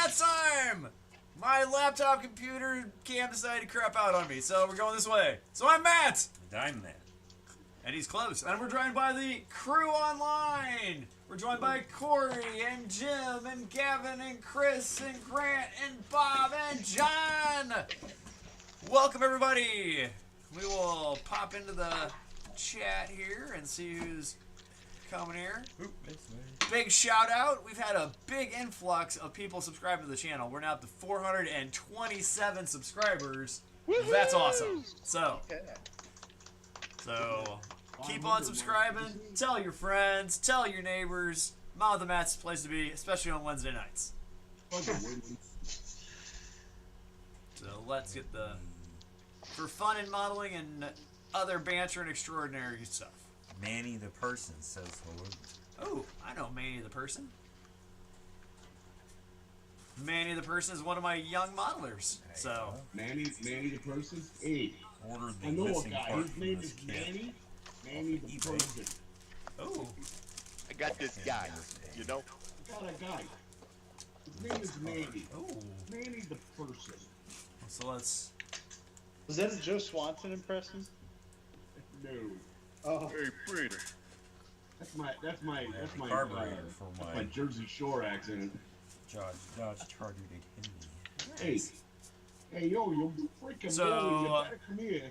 Matt's time! My laptop computer cam decided to crap out on me, so we're going this way. So I'm Matt! And I'm Matt. And he's close. And we're joined by the crew online. We're joined by Corey and Jim and Gavin and Chris and Grant and Bob and John. Welcome, everybody. We will pop into the chat here and see who's coming here. Big shout out. We've had a big influx of people subscribing to the channel. We're now up to 427 subscribers. That's awesome. So keep on subscribing. Tell your friends. Tell your neighbors. Mount of the Matt's the place to be, especially on Wednesday nights. So let's get for fun and modeling and other banter and extraordinary stuff. Manny the person says hello. Oh, I know Manny the person. Manny the person is one of my young modelers. So Manny the person? Hey, Order the I know a missing guy. part His from name this is kit. Manny the person. oh, I got this guy, you know? I got a guy. His name is Manny. oh. Manny the person. So let's. Was that a Joe Swanson impression? No, Oh, Hey, Brady. that's my Carburetor for that's my my Jersey Shore accent. Dodge Charger 8 Hey, yo, you freaking So, boy, you better come here.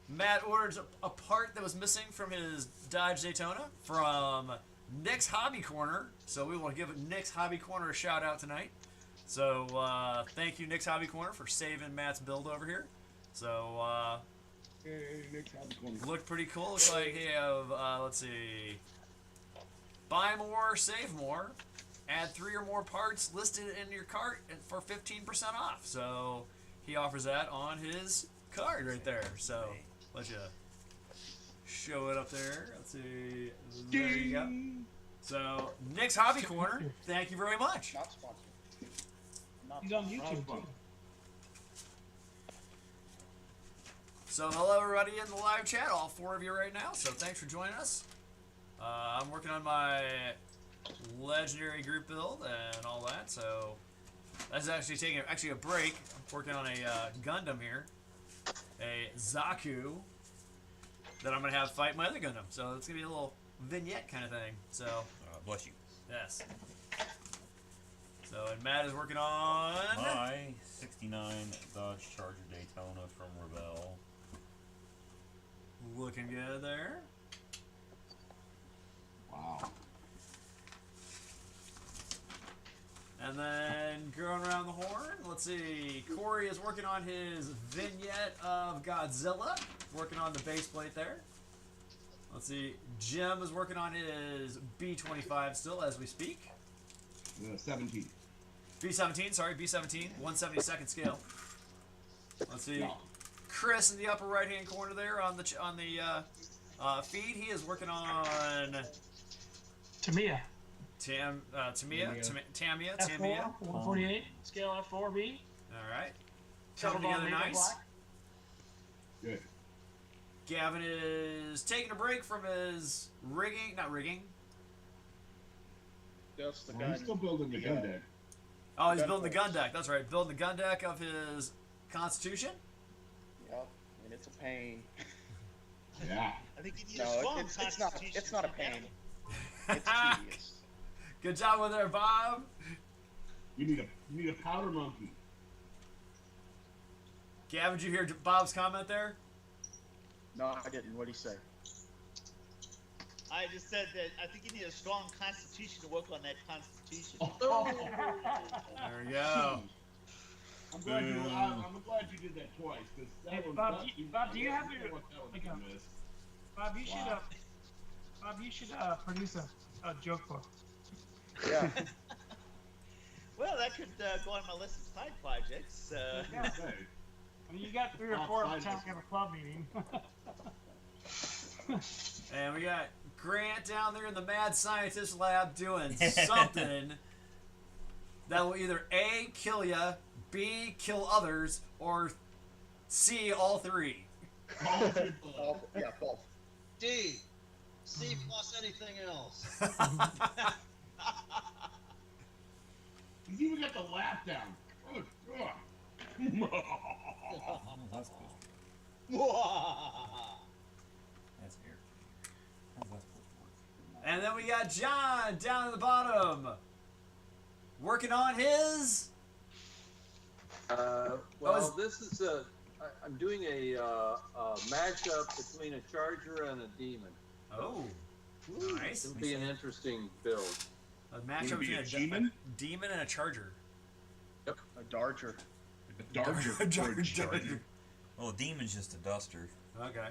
Matt ordered a part that was missing from his Dodge Daytona from Nick's Hobby Corner. So we will give Nick's Hobby Corner a shout out tonight. So thank you, Nick's Hobby Corner, for saving Matt's build over here. So Hey, Nick, how's it going? looked pretty cool. Looks like he have let's see, buy more, save more, add 3 or more parts listed in your cart for 15% off. So he offers that on his card right there. So let you show it up there. Let's see. There you go. So Nick's Hobby Corner, thank you very much. not sponsored. Not He's on YouTube too. So hello everybody in the live chat, all 4 of you right now. So thanks for joining us. I'm working on my legendary group build and all that. So that's actually taking a break. I'm working on a Gundam here, a Zaku, that I'm gonna have fight my other Gundam. So it's gonna be a little vignette kind of thing. So Bless you. yes. So and Matt is working on My 69 Dodge Charger Daytona from Revell. looking good there. Wow. And then going around the horn, let's see. Corey is working on his vignette of Godzilla, working on the base plate there. Let's see. Jim is working on his B25 still as we speak. 17. B17, sorry, B17, 1/72nd scale. Let's see. Yeah. Chris in the upper right hand corner there on the feed. He is working on Tamiya. Tamia. F4, 148, scale F4B. All right. Coming together nice. Good. Gavin is taking a break from his rigging, not rigging. That's the Well, guy. he's still building the gun deck. Oh, he's Gun building the force. gun deck. That's right, building the gun deck of his Constitution. Yep, and it's a pain. Yeah. I think you need a No, strong it's not. constitution It's not a to pain. handle It's tedious. Good job with there, Bob. You need a powder monkey. Gavin, did you hear Bob's comment there? No, I didn't. What'd he say? I just said that I think you need a strong constitution to work on that constitution. There we go. I'm glad you did that twice. Cause that Hey, was, Bob, that, Bob, do you have that your- was like a- miss. Bob, you should, Wow. produce a joke book. Yeah. Well, that could go on my list of side projects. Yeah. Okay. I mean, you got 3 or 4 every time we have a club meeting. And we got Grant down there in the mad scientist lab doing something that will either A, kill ya, B, kill others, or C, all 3. Yeah, both. D. C plus anything else. John down at the bottom, working on his. Well, this is I'm doing a matchup between a charger and a demon. Oh, nice. It'll be an interesting build. A Would matchup it be between a demon? demon and a charger. A Darger. A Darger. A Darger. Well, Demon's just a duster. Okay.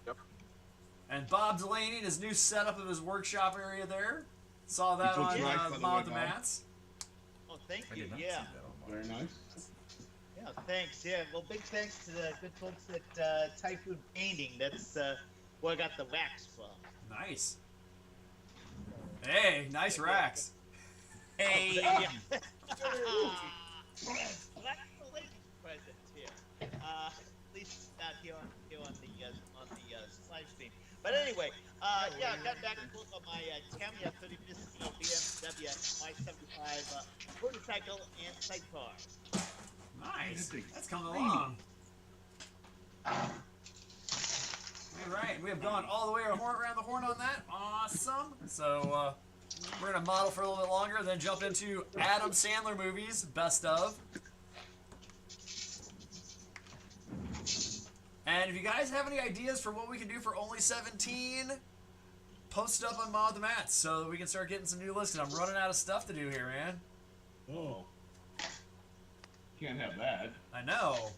Yep. And Bob Delaney and his new setup of his workshop area there. Saw that Which looks on nice, by the Mob the way, Bob. Mats. Oh, thank I you. did not Yeah. see that on Very nice. Yeah, thanks. Yeah, well, big thanks to the good folks at Typhoon Painting. That's where I got the wax from. Nice. Hey, nice racks. Hey! Yeah. Black related present here. At least not here on the live stream. But anyway, yeah, I got back to work on my Tamiya 30 BMW Y75 motorcycle and sidecar. Nice. That's coming along. All right, we have gone all the way around the horn on that. Awesome. So we're gonna model for a little bit longer, then jump into Adam Sandler movies, best of. And if you guys have any ideas for what we can do for only 17, post it up on Mod the Mats so that we can start getting some new lists. 'Cause I'm running out of stuff to do here, man. Oh. Can't have that. I know.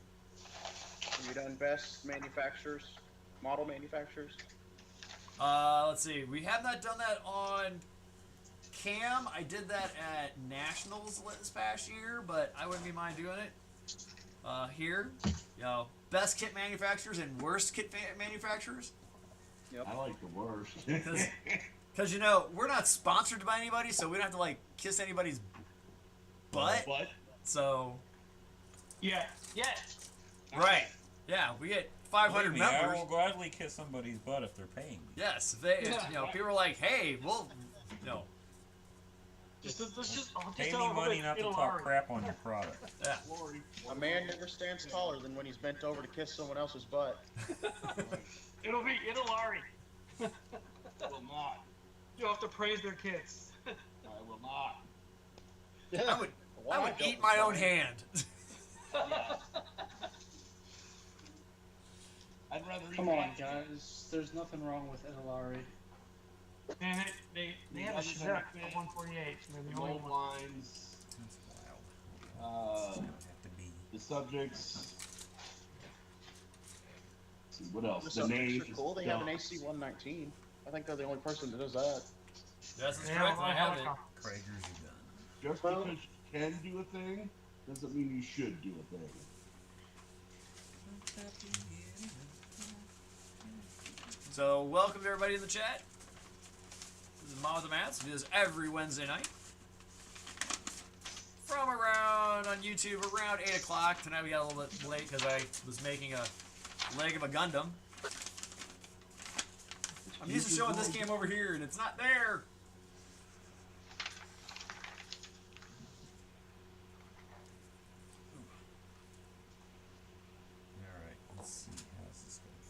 Have you done best manufacturers, model manufacturers? Let's see. We have not done that on Cam. I did that at Nationals this past year, but I wouldn't be mind doing it here. You know, best kit manufacturers and worst kit manufacturers. I like the worst. Because, you know, we're not sponsored by anybody, so we don't have to, like, kiss anybody's butt. But So, Yeah. right. Yeah, we get 500 Believe me, I members. will gladly kiss somebody's butt if they're paying me. Yes, if they, you know, people are like, hey, well, you know, Pay me money not to talk crap on your product. yeah. A man never stands taller than when he's bent over to kiss someone else's butt. It'll Ari. I will not. You'll have to praise their kids. I will not. I would eat my own hand. I'd rather eat Come on, my- guys. There's nothing wrong with NLRE. Man, they have a Chevette of 148. They're the only Gold one. lines. That's wild. Uh, Have to be. the subjects. Let's see, what else? The The subjects names. are cool. They have an AC-119. I think they're the only person that does that. Yes, that's They correct. have I a have it. helicopter. Krager's a gun. Just because you can do a thing doesn't mean you should do a thing. So, welcome to everybody in the chat. This is Mom with the Mats. We do this every Wednesday night. From around, on YouTube, around 8 o'clock. Tonight we got a little bit late because I was making a leg of a Gundam. I'm used to showing this cam over here, and it's not there. Alright, let's see. How's this going to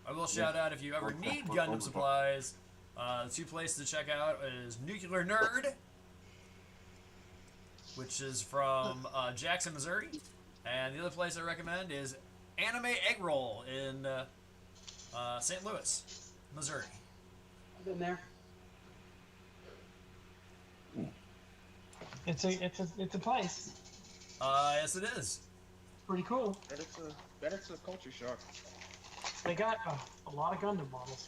fit? I will shout out if you ever need Gundam supplies. The two places to check out is Nuclear Nerd, which is from Jackson, Missouri, and the other place I recommend is Anime Egg Roll in St. Louis, Missouri. I've been there. It's a place. Yes, it is. Pretty cool. Bet it's a culture shock. They got a lot of Gundam models.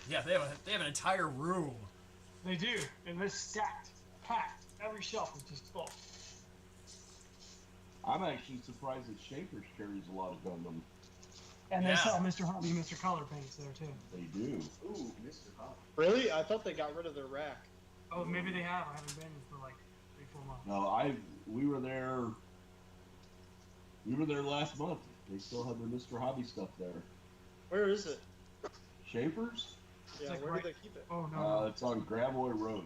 Yeah, they have an entire room. They do, and they're stacked, packed. Every shelf is just full. I'm actually surprised that Shapers carries a lot of Gundam. And Yeah. they sell Mr. Hobby, Mr. Color paints there too. They do. Ooh, Mr. Hop. Really? I thought they got rid of their rack. Oh, maybe they have. I haven't been for like 3-4 months. No, we were there. We were there last month. They still have their Mr. Hobby stuff there. Where is it? Shapers? Yeah, like where right- do they keep it? Oh no. It's on Gravoy Road.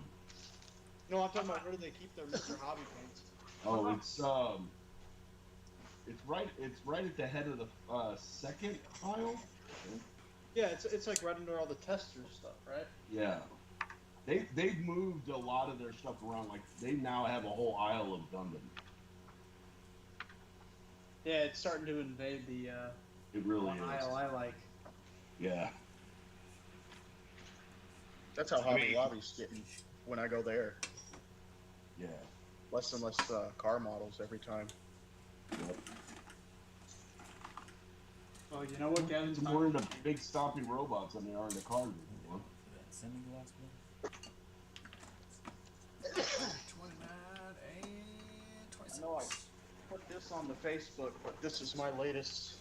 No, I'm talking about where do they keep their Mr. Hobby paints? Oh, it's right at the head of the second aisle. Yeah, it's like right under all the tester stuff, right? Yeah. They've moved a lot of their stuff around. Like they now have a whole aisle of Gundam. Yeah, it's starting to invade the It really one is. aisle I like. Yeah. That's how Hobby Lobby's getting when I go there. Yeah. Less and less car models every time. Yep. Well, you know what, Gavin? It's more into big stomping robots than they are into cars anymore. Semi-gloss one. 29 and I know I 26. put this on the Facebook, but this is my latest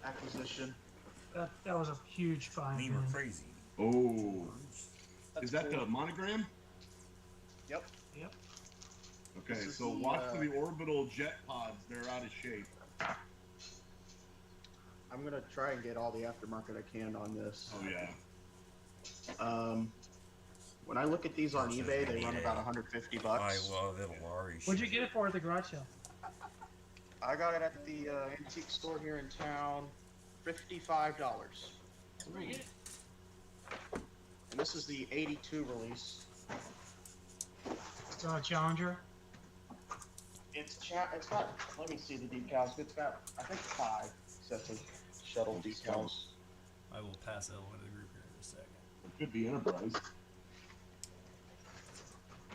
acquisition. That was a huge find. We were man. crazy. Oh. That's Is that cool. the monogram? Yep. Yep. Okay, This is so the, watch for the orbital jet pods. They're out of shape. I'm gonna try and get all the aftermarket I can on this. Oh, yeah. When I look at these on Versus eBay, they run eBay. about 150 I bucks. love Ilari. What'd you get it for at the garage sale? I got it at the antique store here in town, $55. Where'd you get it? And this is the '82 release. Challenger. It's got. Let me see the decals. It's got, I think, 5 sets of shuttle decals. I will pass that one to the group here in a second. It could be Enterprise.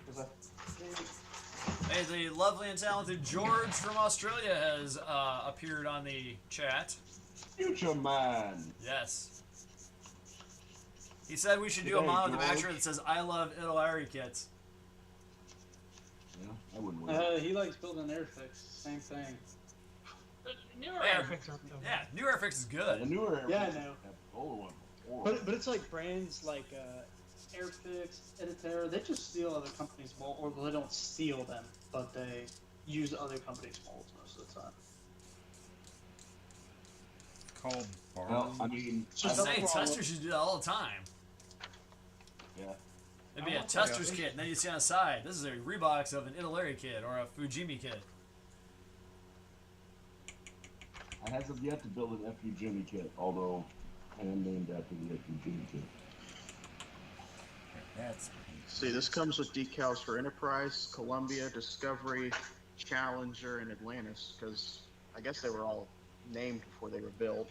'Cause I think Hey, the lovely and talented George from Australia has appeared on the chat. Future Man. Yes. He said we should do a Hey, mod with a George. matcher that says "I love Ilari kits." Yeah, I wouldn't wait. He likes building Airfix. Same thing. Newer Yeah. Airfix aren't though. Yeah, new Airfix is The good. newer Yeah, I Airfix know. have the older one. Horrible. But it's like brands like Airfix, Editera. They just steal other companies' molds, or they don't steal them, but they use other companies' molds most of the time. Called Barn. Well, I mean, I Just say nothing wrong testers with- should do that all the time. yeah. It'd be I a want tester's that. kit, and then you see on the side, this is a Rebox of an Ilari kit or a Fujimi kit. I have yet to build an FU Jimmy kit, although I am named after the FU Jimmy kit. That's See, this comes with decals for Enterprise, Columbia, Discovery, Challenger, and Atlantis, because I guess they were all named before they were built,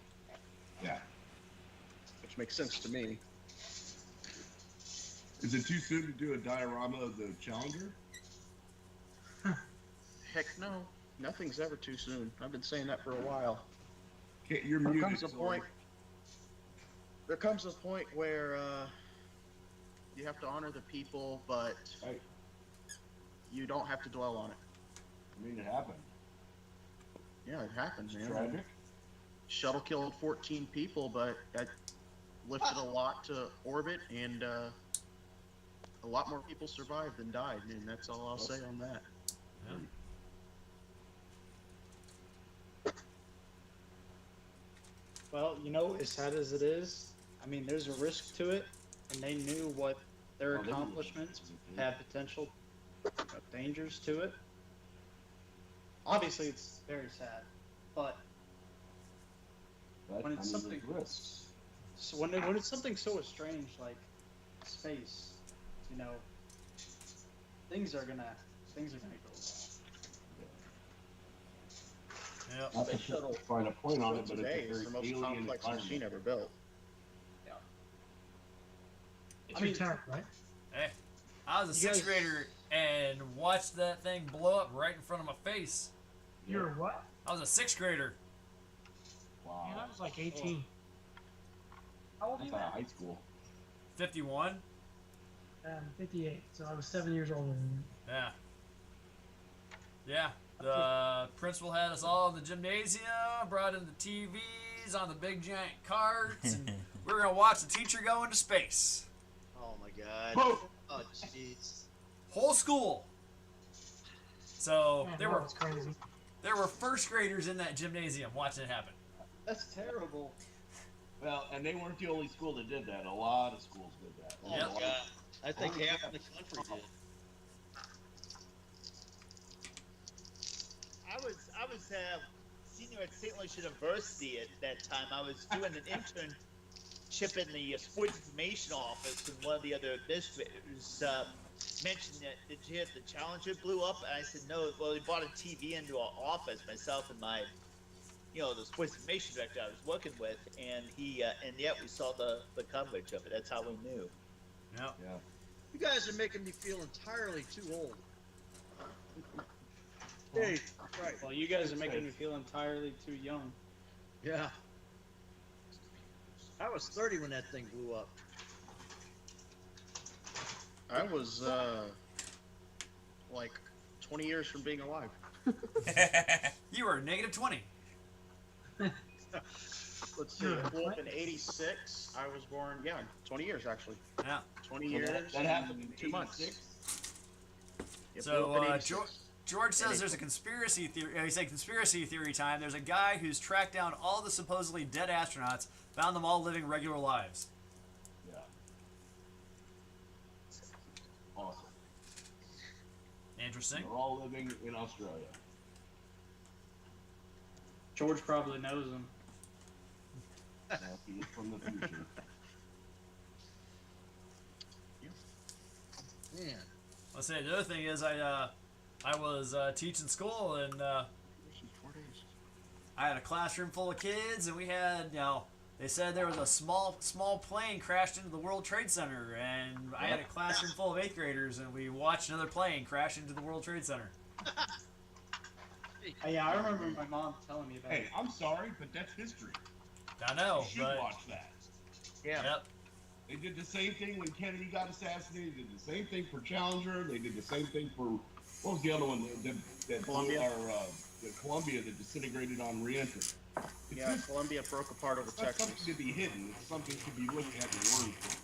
Yeah. which makes sense to me. Is it too soon to do a diorama of the Challenger? Heck no, nothing's ever too soon. I've been saying that for a while. Okay, you're There muted. comes a so- point. There comes a point where you have to honor the people, but Right. you don't have to dwell on it. I mean, it happened. Yeah, it happens, It's man. tragic. Shuttle killed 14 people, but that lifted a lot to orbit, and a lot more people survived than died, and that's all I'll say on that. Yeah. Well, you know, as sad as it is, I mean, there's a risk to it, and they knew what their Oh, they knew. accomplishments had potential dangers to it. Obviously, it's very sad, but But, when it's I mean, something- there's risks. so when it's something so estranged like space, you know, things are gonna go wrong. Yep. Not to Space shuttle find a point on it, but today it's a is the very most alien complex environment. machine ever built. It's I mean- your tech, right? Hey, I was a You sixth guys- grader and watched that thing blow up right in front of my face. You're what? I was a sixth grader. Wow. Man, I was like 18. How old are That's you out of now? high school. 51. 58, so I was 7 years older than you. Yeah. Yeah. The principal had us all in the gymnasium, brought in the TVs on the big giant carts, and we were gonna watch the teacher go into space. Oh my god. Whoa! Oh jeez. Whole school. So Man, there that were was crazy. first graders in that gymnasium watching it happen. That's terrible. Well, and they weren't the only school that did that. A lot of schools did that. Oh Yep. my god. I think half the country did. I was senior at St. Louis University at that time. I was doing an chip in the sports information office, and one of the other administrators mentioned that, did you hear the Challenger blew up? And I said, no. Well, they brought a TV into our office, myself and my, the sports information director I was working with, and and yet we saw the coverage of it. That's how we knew. Yep. Yeah. You guys are making me feel entirely too old. Hey, right. Well, you guys are making me feel entirely too young. Yeah. I was 30 when that thing blew up. I was like 20 years from being alive. You were negative 20. Let's see, I blew up in '86. I was born, 20 years actually. Yeah. 20 So years. that happened in 2 months. 86? It So, blew up in 86. George says there's a conspiracy theory. He said conspiracy theory time. There's a guy who's tracked down all the supposedly dead astronauts, found them all living regular lives. Yeah. Awesome. Interesting. They're all living in Australia. George probably knows him. He is from the future. Man. Let's say the other thing is I was teaching school, and 4 days. I had a classroom full of kids, and we had, they said there was a small plane crashed into the World Trade Center, and I had a classroom full of 8th graders, and we watched another plane crash into the World Trade Center. Yeah, I remember my mom telling me about Hey, it. I'm sorry, but that's history. I know, You should but watch that. Yeah. yep. They did the same thing when Kennedy got assassinated. They did the same thing for Challenger. They did the same thing for, what was the other one? That Columbia. The Columbia that disintegrated on reentry. Yeah, Columbia broke apart over It's not Texas. something to be hidden. It's something to be looked at and learned from.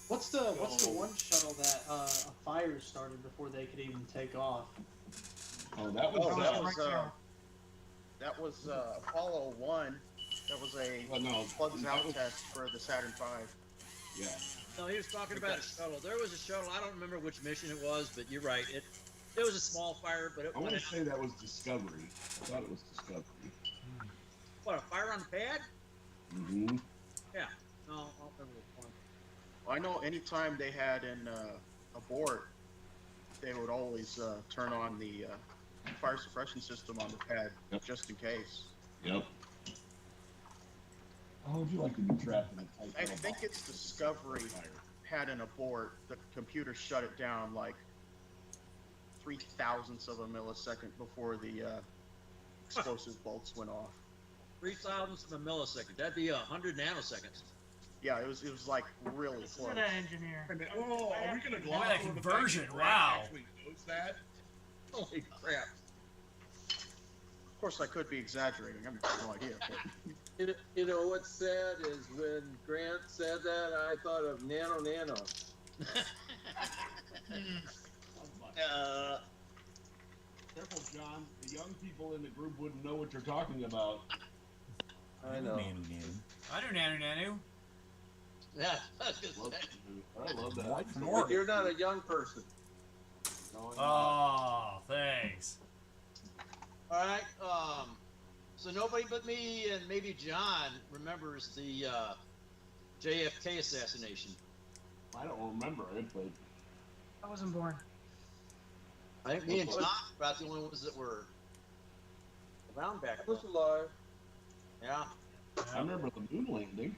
What's the one shuttle that a fire started before they could even take off? Oh, that was That was Apollo 1. That was a plugs out test for the Saturn V. Yeah. No, he was talking about a shuttle. There was a shuttle. I don't remember which mission it was, but you're right. It was a small fire, but it I want went to say that was Discovery. I thought it was Discovery. What, a fire on the pad? Mm-hmm. Yeah. No, I don't remember which one. I know anytime they had an abort, they would always turn on the fire suppression system on the pad, just in case. Yep. How would you like to be trapped in a tight I little think box? it's Discovery had an abort. The computer shut it down like 0.003 of a millisecond before the explosive bolts went off. 3,000ths of a millisecond. That'd be 100 nanoseconds. Yeah, it was like really This close. is an engineer. Oh, are we gonna gloss Look at that over the conversion, fact that Grant wow. actually knows that? Holy crap. Of course, I could be exaggerating. I have no idea. But You know what's sad is when Grant said that, I thought of Nano. Careful, John. The young people in the group wouldn't know what you're talking about. I know. I knew Nanu Nanu. Yeah, I was gonna Love, say. I love that. But you're not a young person. No, I'm not. Oh, thanks. All right. So nobody but me and maybe John remembers the JFK assassination. I don't remember it, but I wasn't born. I think me and John were about the only ones that were around back I then. was alive. Yeah. I remember the moon landing.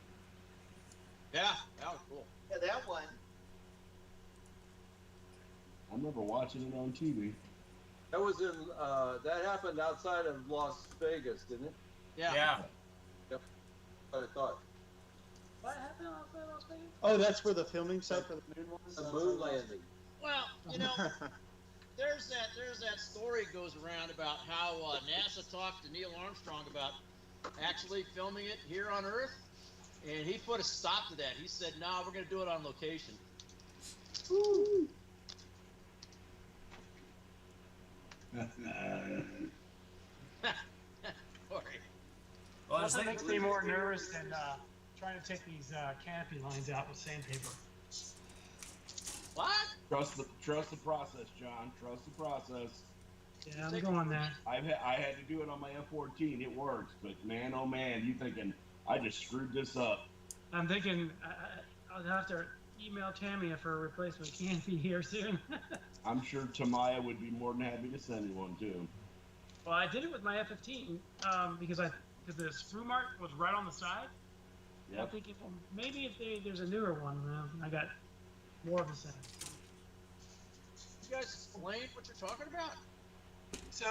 Yeah, that was cool. Yeah, that one. I remember watching it on TV. That was in. That happened outside of Las Vegas, didn't it? Yeah. Yeah. I thought. What happened outside Las Vegas? Oh, that's where the filming site for the moon was. The moon landing. Well, there's that story goes around about how NASA talked to Neil Armstrong about actually filming it here on Earth, and he put a stop to that. He said, "No, we're going to do it on location." Woo. Sorry. Well, I was Nothing thinking, makes me more nervous than trying to take these canopy lines out with sandpaper. What? Trust the process, John. Trust the process. Yeah, I'm going there. I had to do it on my F-14. It works, but man, oh man, you thinking I just screwed this up? I'm thinking I'll have to email Tamiya for a replacement canopy here soon. I'm sure Tamaya would be more than happy to send you one too. Well, I did it with my F-15 because the sprue mark was right on the side. Yep. I'm thinking, well, maybe if there's a newer one, I got more of the same. You guys explain what you're talking about? So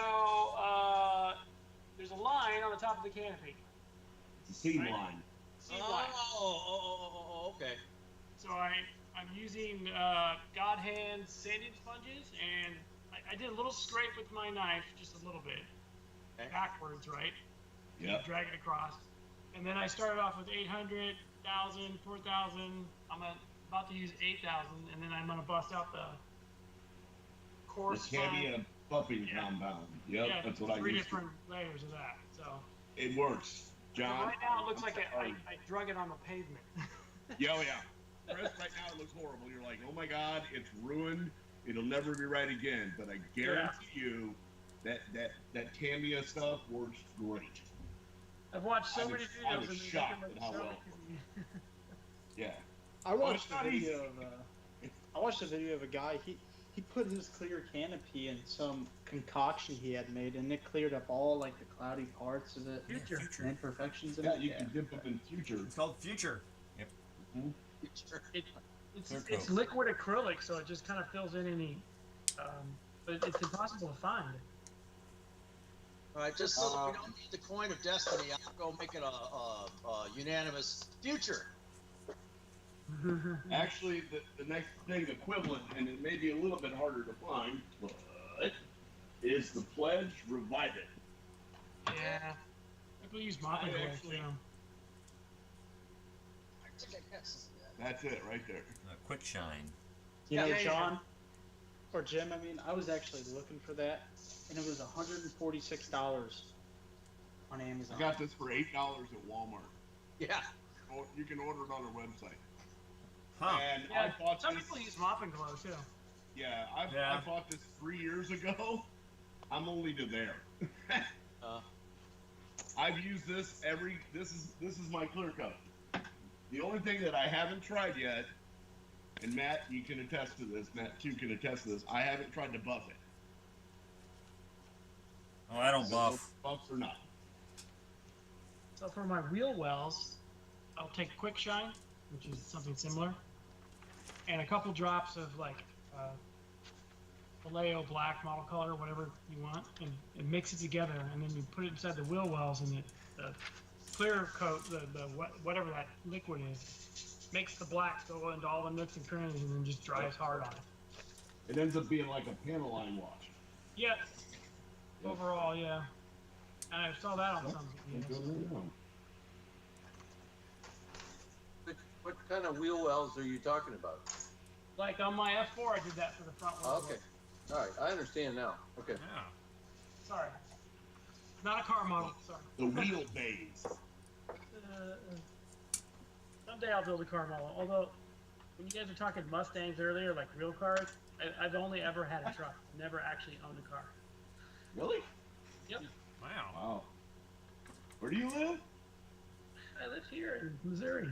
there's a line on the top of the canopy. It's a seed Right. line. Seed line. Okay. So I'm using God Hand sanding sponges, and I did a little scrape with my knife, just a little bit, backwards, right? Yep. Drag it across. And then I started off with 800, 1,000, 4,000. I'm about to use 8,000, and then I'm going to bust out the The coarse Tamiya buffing compound. Yep, yeah, that's what I three use. different layers of that. So It works, John. right now it looks like I drug it on the pavement. Yeah, oh yeah. Chris, right now it looks horrible. You're like, oh my God, it's ruined. It'll never be right again. But I guarantee you that Tamiya stuff works great. I've watched so I was- many I videos was and they shocked make them at how so well. easy. Yeah. I watched it's not a video easy. of I watched a video of a guy. He put his clear canopy in some concoction he had made, and it cleared up all like the cloudy parts of it, Future. and imperfections in Yeah, it. you can dip up in future. It's called Future. It's liquid acrylic, so it just kind of fills in any. But it's impossible to find. All right, just so that we don't need the coin of destiny, I'll go make it a unanimous future. Actually, the next thing equivalent, and it may be a little bit harder to find, but is the pledge revive it. Yeah. People use mopping I gloves actually- too. That's it right there. Quick shine. You know, Yeah, yeah, John or Jim. I mean, I was actually looking for that, and it was $146 on Amazon. I got this for $8 at Walmart. Yeah. Oh, you can order it on our website. Huh. And Yeah, I bought some this. people use mopping gloves too. Yeah, I Yeah. bought this 3 years ago. I'm only to there. I've used this this is my clear coat. The only thing that I haven't tried yet, and Matt, you can attest to this, Matt too can attest to this, I haven't tried to buff it. Oh, I don't buff. Buffs or not. So for my wheel wells, I'll take Quick Shine, which is something similar, and a couple drops of like Vallejo black model color, whatever you want, and mix it together, and then you put it inside the wheel wells, and the clear coat, the whatever that liquid is, makes the blacks go into all the nooks and crannies, and then just dries hard on it. It ends up being like a panel line wash. Yeah. Overall, yeah. And I saw that on some videos. What kind of wheel wells are you talking about? Like on my F4, I did that for the front wheel. Okay. All right, I understand now. Okay. Yeah. Sorry. Not a car model, sorry. The wheel bays. Someday I'll build a car model. Although, when you guys were talking Mustangs earlier, like real cars, I've only ever had a truck. Never actually owned a car. Really? Yep. Wow. Wow. Where do you live? I live here in Missouri.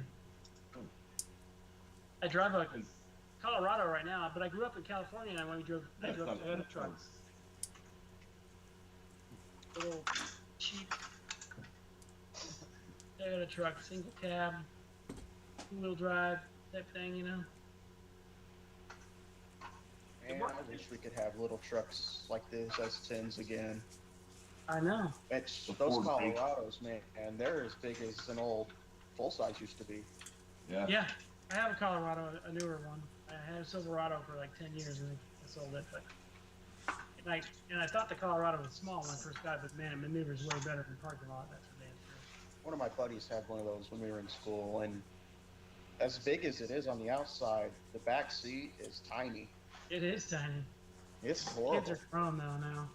I drive a Colorado right now, but I grew up in California, and when I drove Toyota trucks. Little cheap Toyota truck, single cab, two-wheel drive type thing, you know. And I wish we could have little trucks like this S10s again. I know. It's The those Ford Ranger. Colorados, man, and they're as big as an old full size used to be. Yeah. Yeah, I have a Colorado, a newer one. I had a Silverado for like 10 years, and I sold it. But and I thought the Colorado was small when I first got it, but man, it maneuvers way better in parking lot. That's for damn sure. One of my buddies had one of those when we were in school, and as big as it is on the outside, the back seat is tiny. It is tiny. It's Kids horrible. are grown though now.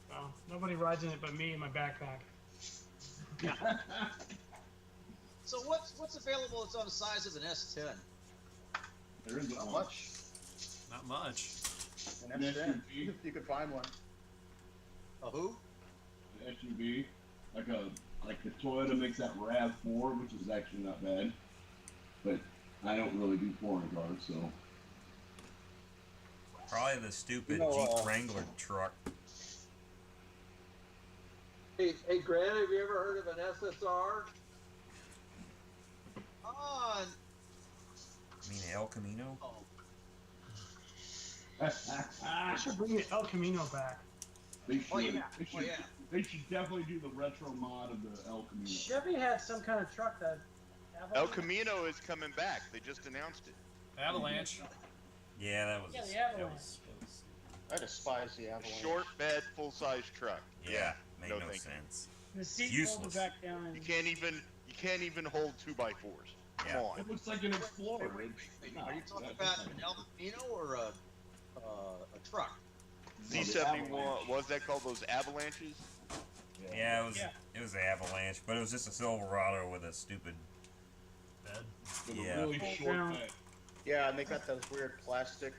So nobody rides in it but me and my backpack. So what's available that's on the size of an S10? There isn't Not one. much. Not much. An An S10. SUV. You could find one. A who? An SUV, like the Toyota makes that RAV4, which is actually not bad. but I don't really do foreign cars, so. Probably the stupid You know, Jeep Wrangler truck. Hey, Grant, have you ever heard of an SSR? Oh, I mean, El Camino. I should bring the El Camino back. They should, Oh, yeah. they should, Oh, yeah. they should definitely do the retro mod of the El Camino. Chevy had some kind of truck that. El Camino is coming back. They just announced it. Avalanche. Yeah, that was. Yeah, the that Avalanche. was I despise the A Avalanche. short bed, full size truck. yeah, made no no thank you. sense. The seat Useless. folded back down. You can't even hold 2x4s. Come Yeah. on. It looks like an Explorer. Are you talking about an El Camino or a truck? Z71, what was that called? Those Avalanches? Yeah, it was. Yeah. It was the Avalanche, but it was just a Silverado with a stupid. Bed. With Yeah. a really Fold short down. bed. Yeah, and they got those weird plastic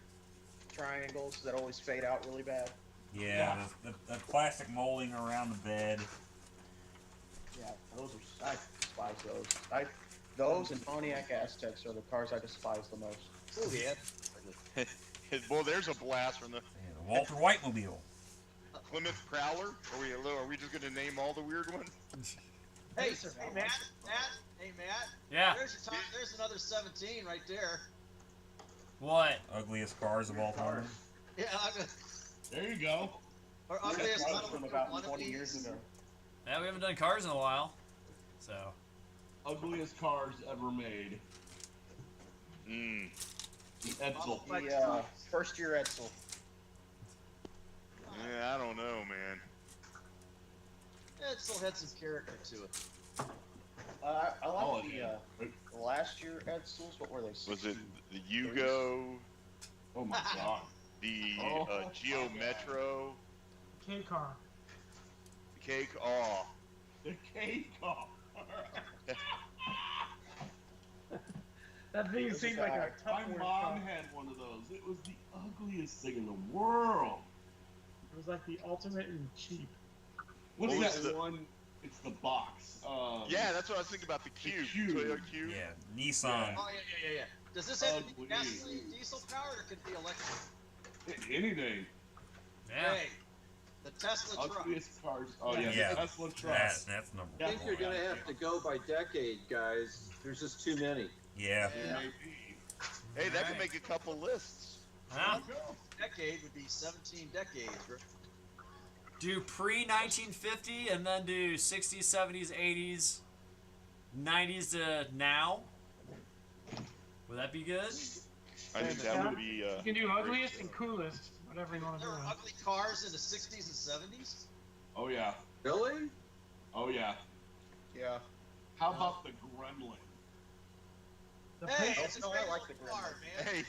triangles that always fade out really bad. Yeah, the plastic molding around the bed. Yeah, those are. I despise those. Those and Pontiac Aztecs are the cars I despise the most. Oh yeah. Well, there's a blast from the Yeah, the Walter White mobile. Plymouth Prowler. Are we just going to name all the weird ones? Hey, Matt. Hey, Matt. Yeah. There's another 17 right there. What? Ugliest cars of all time. Yeah, There you go. or That's ugliest from one about of 20 these. years ago. Yeah, we haven't done cars in a while. So. Ugliest cars ever made. Mm. The Edsel. The first year Edsel. Yeah, I don't know, man. It still had some character to it. I Oh, like yeah. the last year Edsels. What were they? Was it 60? the Yugo, Oh my god. the Oh, Geo my Metro, K car. the Cake? Oh, The K car. That thing seemed like a My tough word mom truck. had one of those. It was the ugliest thing in the world. It was like the ultimate and cheap. What's What was that the- one? It's the box. yeah, that's what I was thinking about. The Cube, Cube. Toyota Cube. Yeah, Nissan. Oh yeah. Does this have to be Ugly. gasoline, diesel powered, or could it be electric? Anything. Yeah. Hey, the Tesla truck. Ugliest cars. Oh yeah, Yeah. the Tesla truck. That's number I think one. you're gonna have to go by decade, guys. There's just too many. Yeah. Yeah. Maybe. Hey, that Alright. could make a couple lists. Huh? Decade would be 17 decades. Right? Do pre 1950 and then do 60s, 70s, 80s, 90s to now. Would that be good? I think that would be. You can do ugliest and coolest, whatever you want to There do. were ugly cars in the 60s and 70s. Oh yeah. Really? Oh yeah. Yeah. How about the Gremlin? The Hey, Pacer. it's a no, I regular like the car, Gremlin. man. Hey,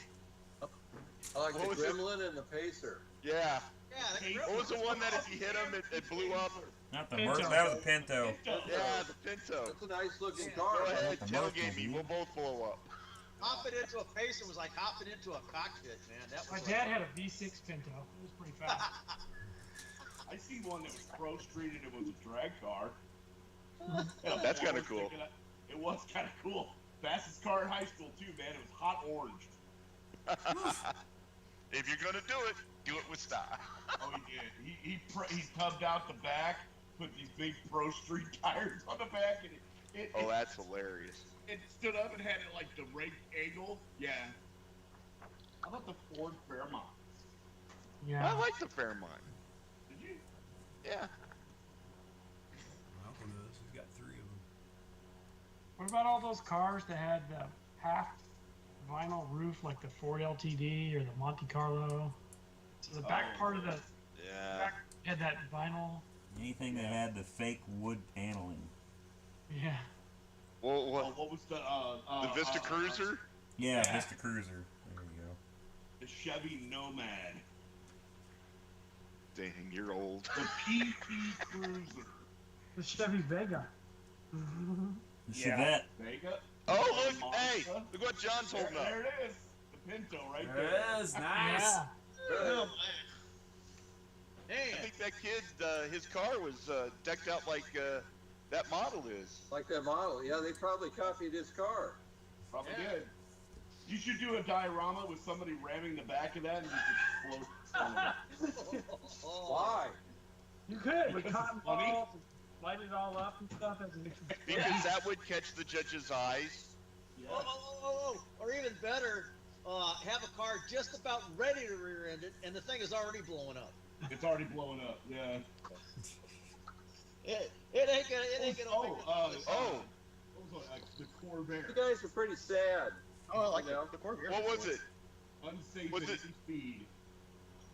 I like What the was it? Gremlin and the Pacer. yeah. Yeah, that Hey, Gremlin What was the was one that cool. if you hit them, it blew up? Not the Pinto. Merc. That was a Pinto. Yeah, the Pinto. That's a nice looking Go car. ahead, The tailgate me. Merc We'll both blow up. Hopping into a Pacer was like hopping into a cockpit, man. That My was dad had a V6 Pinto. It was pretty fast. I see one that was pro streeted. It was a drag car. That's kinda cool. It was kind of cool. Fastest car in high school too, man. It was hot orange. If you're gonna do it with style. Oh, he did. He tubbed out the back, put these big pro street tires on the back, and it Oh, that's hilarious. it stood up and had it like the right angle. Yeah. How about the Ford Fairmont? Yeah. I like the Fairmont. Did you? Yeah. My uncle does. He's got 3 of them. What about all those cars that had the half vinyl roof, like the Ford LTD or the Monte Carlo? So the back Oh. part of the Yeah. back had that vinyl. Anything that had the fake wood paneling. Yeah. Well, What was the the Vista Cruiser? Yeah, Yeah. Vista Cruiser. There you go. The Chevy Nomad, Dang, you're old. the PP Cruiser, The Chevy Vega. The Yeah. Chevette. Vega. Oh, look! Mazda. Hey, look what John's There, holding up. there it is. The Pinto right There there. it is. Nice. Yeah. Oh, I man. think that kid, his car was decked out like that model is. Like that model. Yeah, they probably copied his car. Probably Yeah. did. You should do a diorama with somebody ramming the back of that and just explode. Why? You could with Because cotton it's funny. balls, light it all up and stuff. As it Because that would catch the judge's eyes. Yeah. Or even better, have a car just about ready to rear-end it, and the thing is already blowing up. It's already blowing up. Yeah. It ain't gonna. Oh. What was it? The Corvair. You guys are pretty sad. Oh, I like You know? the Corvair. What was it? Unsafe Was at it- any speed.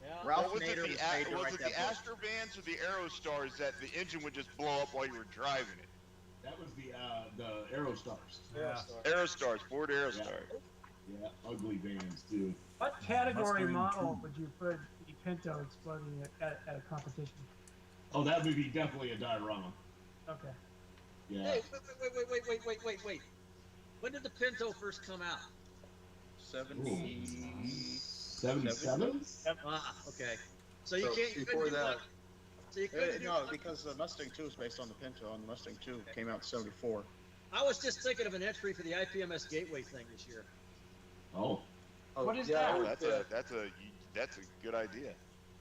Yeah. Ralph What was it? Nader The, was paid to was write it that the book. Astrovans or the Aerostars that the engine would just blow up while you were driving it? That was the Aerostars. Yeah. Aerostars, Ford Aerostars. Yeah, ugly vans too. What category Mustang model too. would you put the Pinto exploding at a competition? Oh, that would be definitely a diorama. Okay. Yeah. Hey, wait. When did the Pinto first come out? 77? Ah, okay. So you So can't. You before couldn't do that- like. So you couldn't do No, like- because the Mustang 2 is based on the Pinto, and the Mustang 2 came out in 74. I was just thinking of an entry for the IPMS Gateway thing this year. Oh. Oh, What is yeah, that? I Oh, would that's say- a good idea.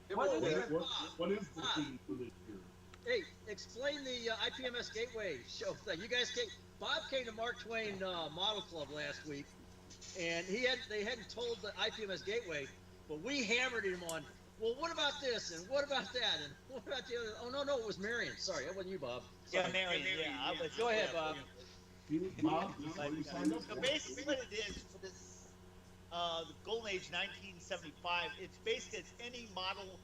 it What would is be- it? What is the theme for this year? Hey, explain the IPMS Gateway show thing. You guys came. Bob came to Mark Twain Model Club last week, and they hadn't told the IPMS Gateway, but we hammered him on. Well, what about this and what about that and what about the other? Oh no, it was Marion. Sorry, that wasn't you, Bob. Yeah, Sorry. Marion, yeah. I was, Go ahead, Bob. Bob, this is what you signed up So for. basically what it is for this, the Golden Age 1975, it's basically it's any model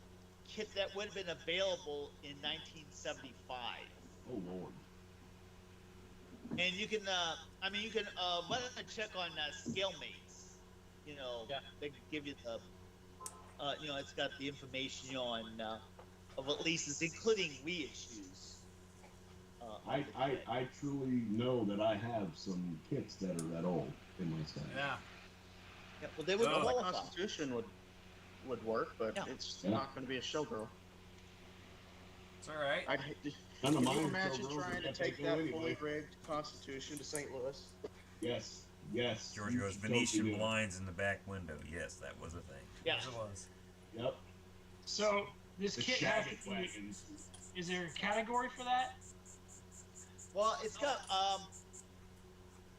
kit that would have been available in 1975. Oh, Lord. And you can, you can, why don't I check on scale mates? You know, Yeah. they can give you the, it's got the information on, of at least, including reissues. I truly know that I have some kits that are that old in my stash. Yeah. Yeah, well, they would Oh. The qualify. Constitution would work, but Yeah. it's Yeah. not going to be a showgirl. It's all right. I'd hate to. None of Can you mine imagine showgirls trying to are take that that anyway. fully rigged Constitution to St. Louis? Yes. George you goes, should Venetian totally do it. blinds in the back window. Yes, that was a thing. Yeah. Yes, it was. Yep. So this The kit has Shabbat to be. wagons. Is there a category for that? Well, it's got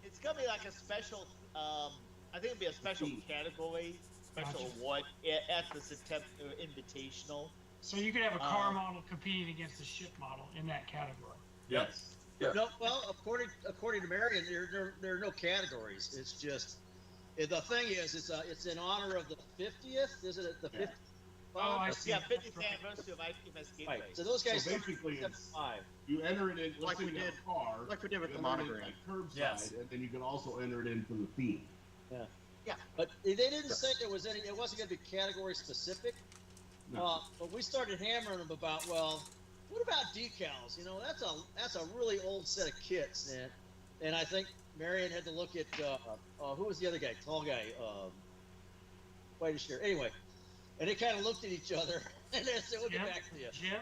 it's gonna be like a special. I think it'll be a special category, special Gotcha. award at the September Invitational. So you could have a car Um, model competing against a ship model in that category. Yes. Yeah. No, well, according to Marion, there are no categories. It's just the thing is, it's in honor of the 50th. Isn't it the Yeah. 50th? Oh, I see. Yeah, 50th anniversary of IPMS Gateway. Right. So those guys. So basically, it's 75. you enter it in Like let's say we you have did- a car, like we did with you the enter it in, monogram. like curbside, Yes. and then you can also enter it in for the theme. Yeah, but they didn't say there was any. It wasn't going to be category specific. No. But we started hammering them about, well, what about decals? You know, that's a really old set of kits, and I think Marion had to look at who was the other guy, tall guy, white as hair. Anyway, and they kind of looked at each other, and they said, "We'll get Jim? back to you." Jim?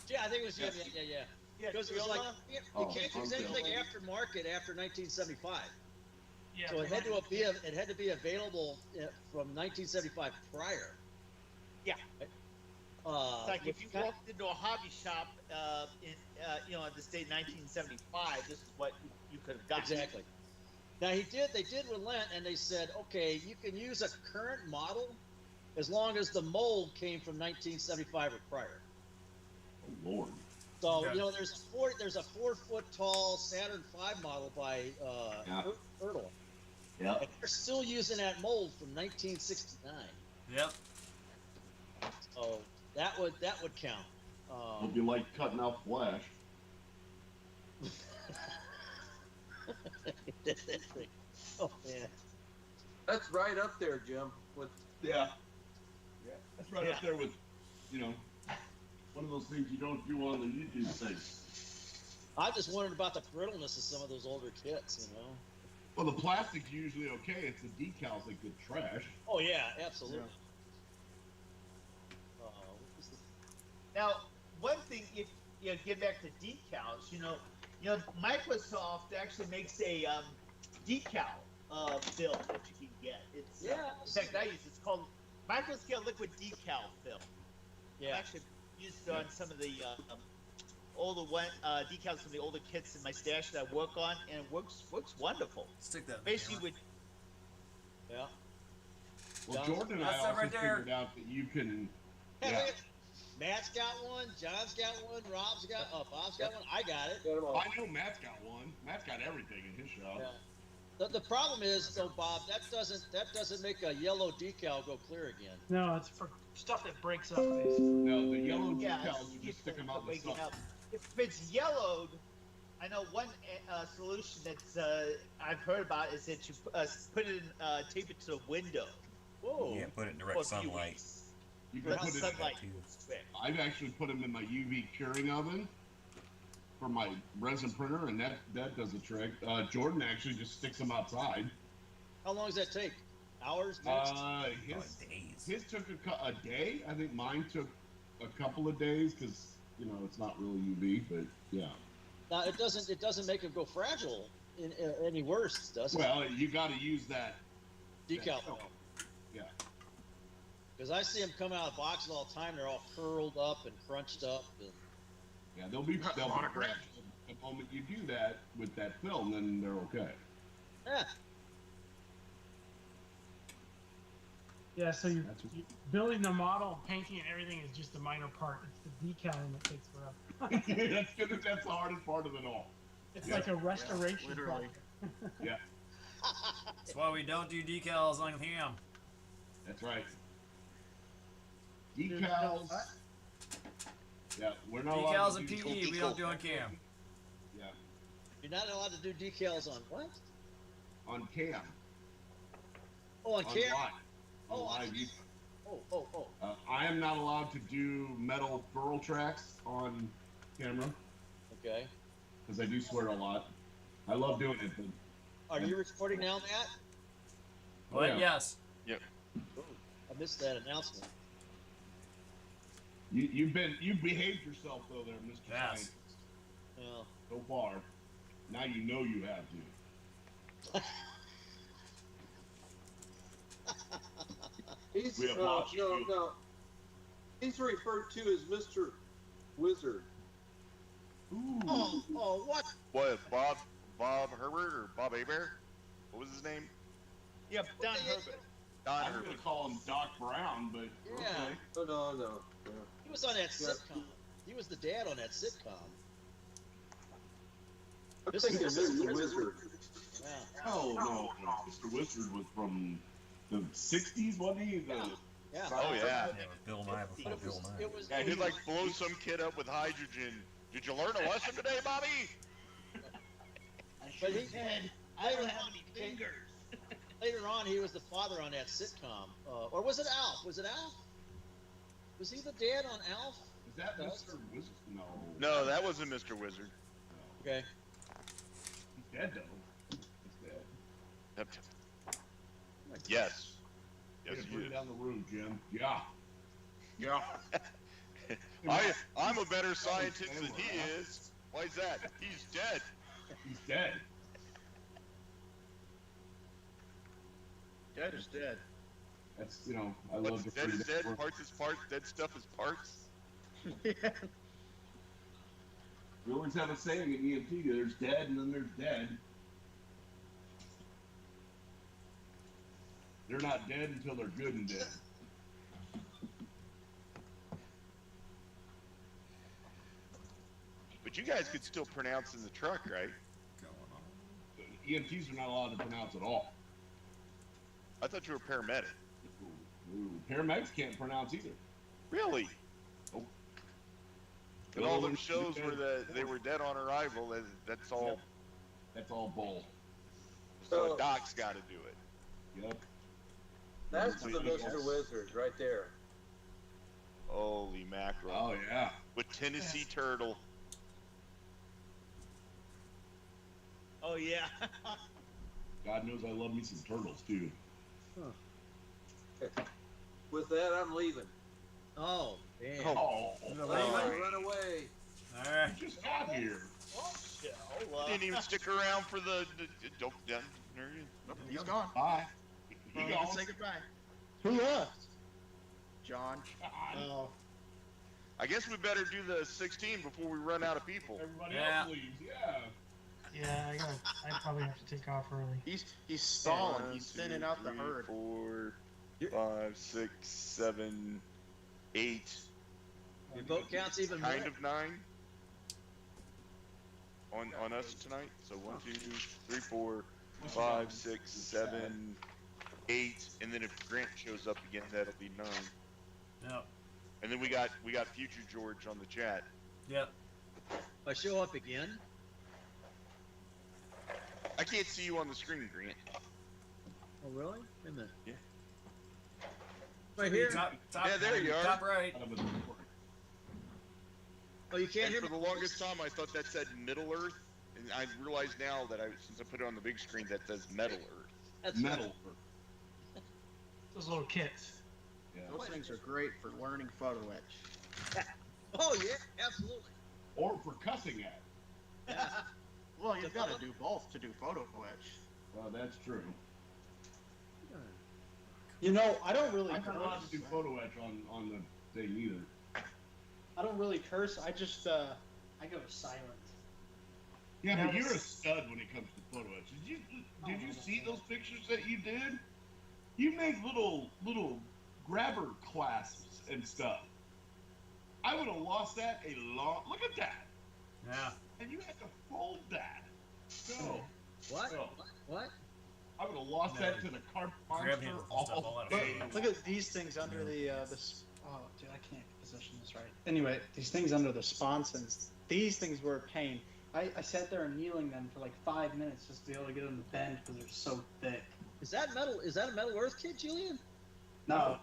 Yeah, I think it was Jim. Yeah. Yeah, Because it was like Triola? you Oh, can't use okay. anything aftermarket after 1975. Yeah. So it had to be available from 1975 prior. Yeah. It's like which if you kind- walked into a hobby shop in the state 1975, this is what you could have gotten. Exactly. Now they did relent, and they said, okay, you can use a current model as long as the mold came from 1975 or prior. Oh, Lord. So Okay. there's a 4-foot tall Saturn V model by Yeah. Ertl. Yep. And they're still using that mold from 1969. Yep. So that would count. Would you like cutting out Flash? Oh man. That's right up there, Jim. With Yeah. Yeah. That's right up there with, one of those things you don't do on the YouTube thing. I just wondered about the brittleness of some of those older kits, Well, the plastic's usually okay. It's the decals that get trash. Oh yeah, absolutely. What was the- Now, one thing, if get back to decals, Microsoft actually makes a decal film that you can get. It's Yeah. in fact, I use it's called microscale liquid decal film. Yeah. I actually used it on some of the older decals from the older kits in my stash that I work on, and it works wonderful. Stick that. in the Basically, camera. with Yeah. Well, John- Jordan and I That's it also right there. figured out that you can. Hey, Yeah. look at- Matt's got one. John's got one. Bob's got one. I got it. Get 'em all. I know Matt's got one. Matt's got everything in his shop. Yeah. The problem is, though, Bob, that doesn't make a yellow decal go clear again. No, it's for stuff that breaks up. Basically. No, the yellow yeah, decals, you just stick them out in the waking sun. up. If it's yellowed, I know one solution that's I've heard about is that you put it in, tape it to a window. Whoa. Yeah, put it in for direct a few sunlight. weeks. You can But put it. sunlight too. is quick. I've actually put them in my UV curing oven for my resin printer, and that does the trick. Jordan actually just sticks them outside. How long does that take? Hours? Minutes? Days. His took a day. I think mine took a couple of days because it's not really UV, but yeah. Now it doesn't make them go fragile any worse, does it? Well, you got to use that. Decal film. Yeah. Because I see them come out of boxes all the time. They're all curled up and crunched up. And, Yeah, they'll be fragile. The moment you do that with that film, then they're okay. yeah. Yeah, so you That's what- building the model, painting it, everything is just a minor part. It's the decaling that takes forever. That's the hardest part of it all. It's Yeah. like a restoration literally. project. Yeah, That's why we don't do decals on him. that's right. Decals. Yeah, we're not allowed Decals to and do PE, we don't do on cam. Yeah, You're not allowed to do decals on what? on cam. Oh, on camera. Live. Oh, On on- live. Oh. I am not allowed to do metal furl tracks on camera Okay. because I do swear a lot. I love doing it, but Are you recording now, Matt? But yeah. yes, Oh, I missed that announcement. you behaved yourself though, there, Mr. Yes. Scientist, Yeah. so far. Now you know you have to. He's We have lost you. no. He's referred to as Mr. Wizard. Ooh. Oh, what? What, Bob Herbert or Bob Hebert? What was his name? Yeah, Don Herbert. Don I'm gonna Herbert. call him Doc Brown, but Yeah. okay. Oh, no. He was on that Yeah. sitcom. He was the dad on that sitcom. I'm This thinking is- Mr. Wizard. Yeah. Oh no, Mr. Wizard was from the '60s, wasn't he? Yeah. Oh, yeah. Yeah, Bill Nye before But Bill Nye. it was. Yeah, he'd like blow some kid up with hydrogen. Did you learn a lesson today, Bobby? But he, I don't have any fingers. later on, he was the father on that sitcom. Or was it Alf? Was it Alf? Was he the dad on Alf? Is that Mr. Wizard? No. No, that wasn't Mr. Wizard. Okay. He's dead though. He's dead. Yes. Yes, Get he bring is. down the room, Jim. Yeah. Yeah. I'm a better scientist than he is. Why is that? He's dead. He's dead. Dead is dead. That's I love What's the dead is freedom. dead, parts is parts, dead stuff is parts. Yeah. We always have a saying in EMT: there's dead and then there's dead. They're not dead until they're good and dead. But you guys could still pronounce in the truck, right? EMTs are not allowed to pronounce at all. I thought you were a paramedic. Ooh, paramedics can't pronounce either. Really? Nope. In all them shows where they were dead on arrival, that's all. That's all bull. So Doc's got to do it. Yep. That's the Yes. Mr. Wizard right there. Holy mackerel! Oh yeah. With Tennessee Turtle. Oh yeah. God knows I love me some turtles too. With that, I'm leaving. Oh, damn. Oh, Run away. all right. you just got here. Oh, Didn't even stick around for the don't. There he is. Oh, he's gone. Bye. He He goes. goes. Say goodbye. Who left? John. Oh, I guess we better do the 16 before we run out of people. Everybody Yeah. else leaves. Yeah. Yeah, I probably have to take off early. He's stalling. 1, He's 2, thinning out the 3, herd. 4, 5, 6, 7, 8. Your vote counts even Kind more. of 9. On us tonight. So 1, 2, 3, 4, 5, 6, 7, 8, and then if Grant shows up again, that'll be 9. Yep. And then we got future George on the chat. Yep. If I show up again, I can't see you on the screen, Grant. oh really? Wait a minute. Yeah. Right here. Top, Yeah, there you are. Top right. Out of the report. Oh, you can't And hear for me. the longest time, I thought that said Middle Earth, and I realize now that since I put it on the big screen, that says Metal Earth. That's Metal. Those little kits. Yeah. Those things are great for learning photo etch. Oh yeah, absolutely. Or for cussing at. Yeah. Well, you've got to do both to do photo etch. Well, that's true. you know, I don't really I'm not allowed curse. to do photo etch on the thing either. I don't really curse. I just I go silent. Yeah, Yeah, but you're a that's- stud when it comes to photo etch. Did you see those pictures that you did? You make little grabber clasps and stuff. I would have lost that a long. Look at that, Yeah. and you had to fold that. No, What? No. What? I would have lost No. that to the carp Grab monster handles and all stuff all out of day. shape. Look at these things under the oh dude, I can't position this right. Anyway, these things under the sponsons, these things were a pain. I sat there kneeling them for like 5 minutes just to be able to get them to bend because they're so thick. Is that metal? Is that a Metal Earth kit, Julian? No,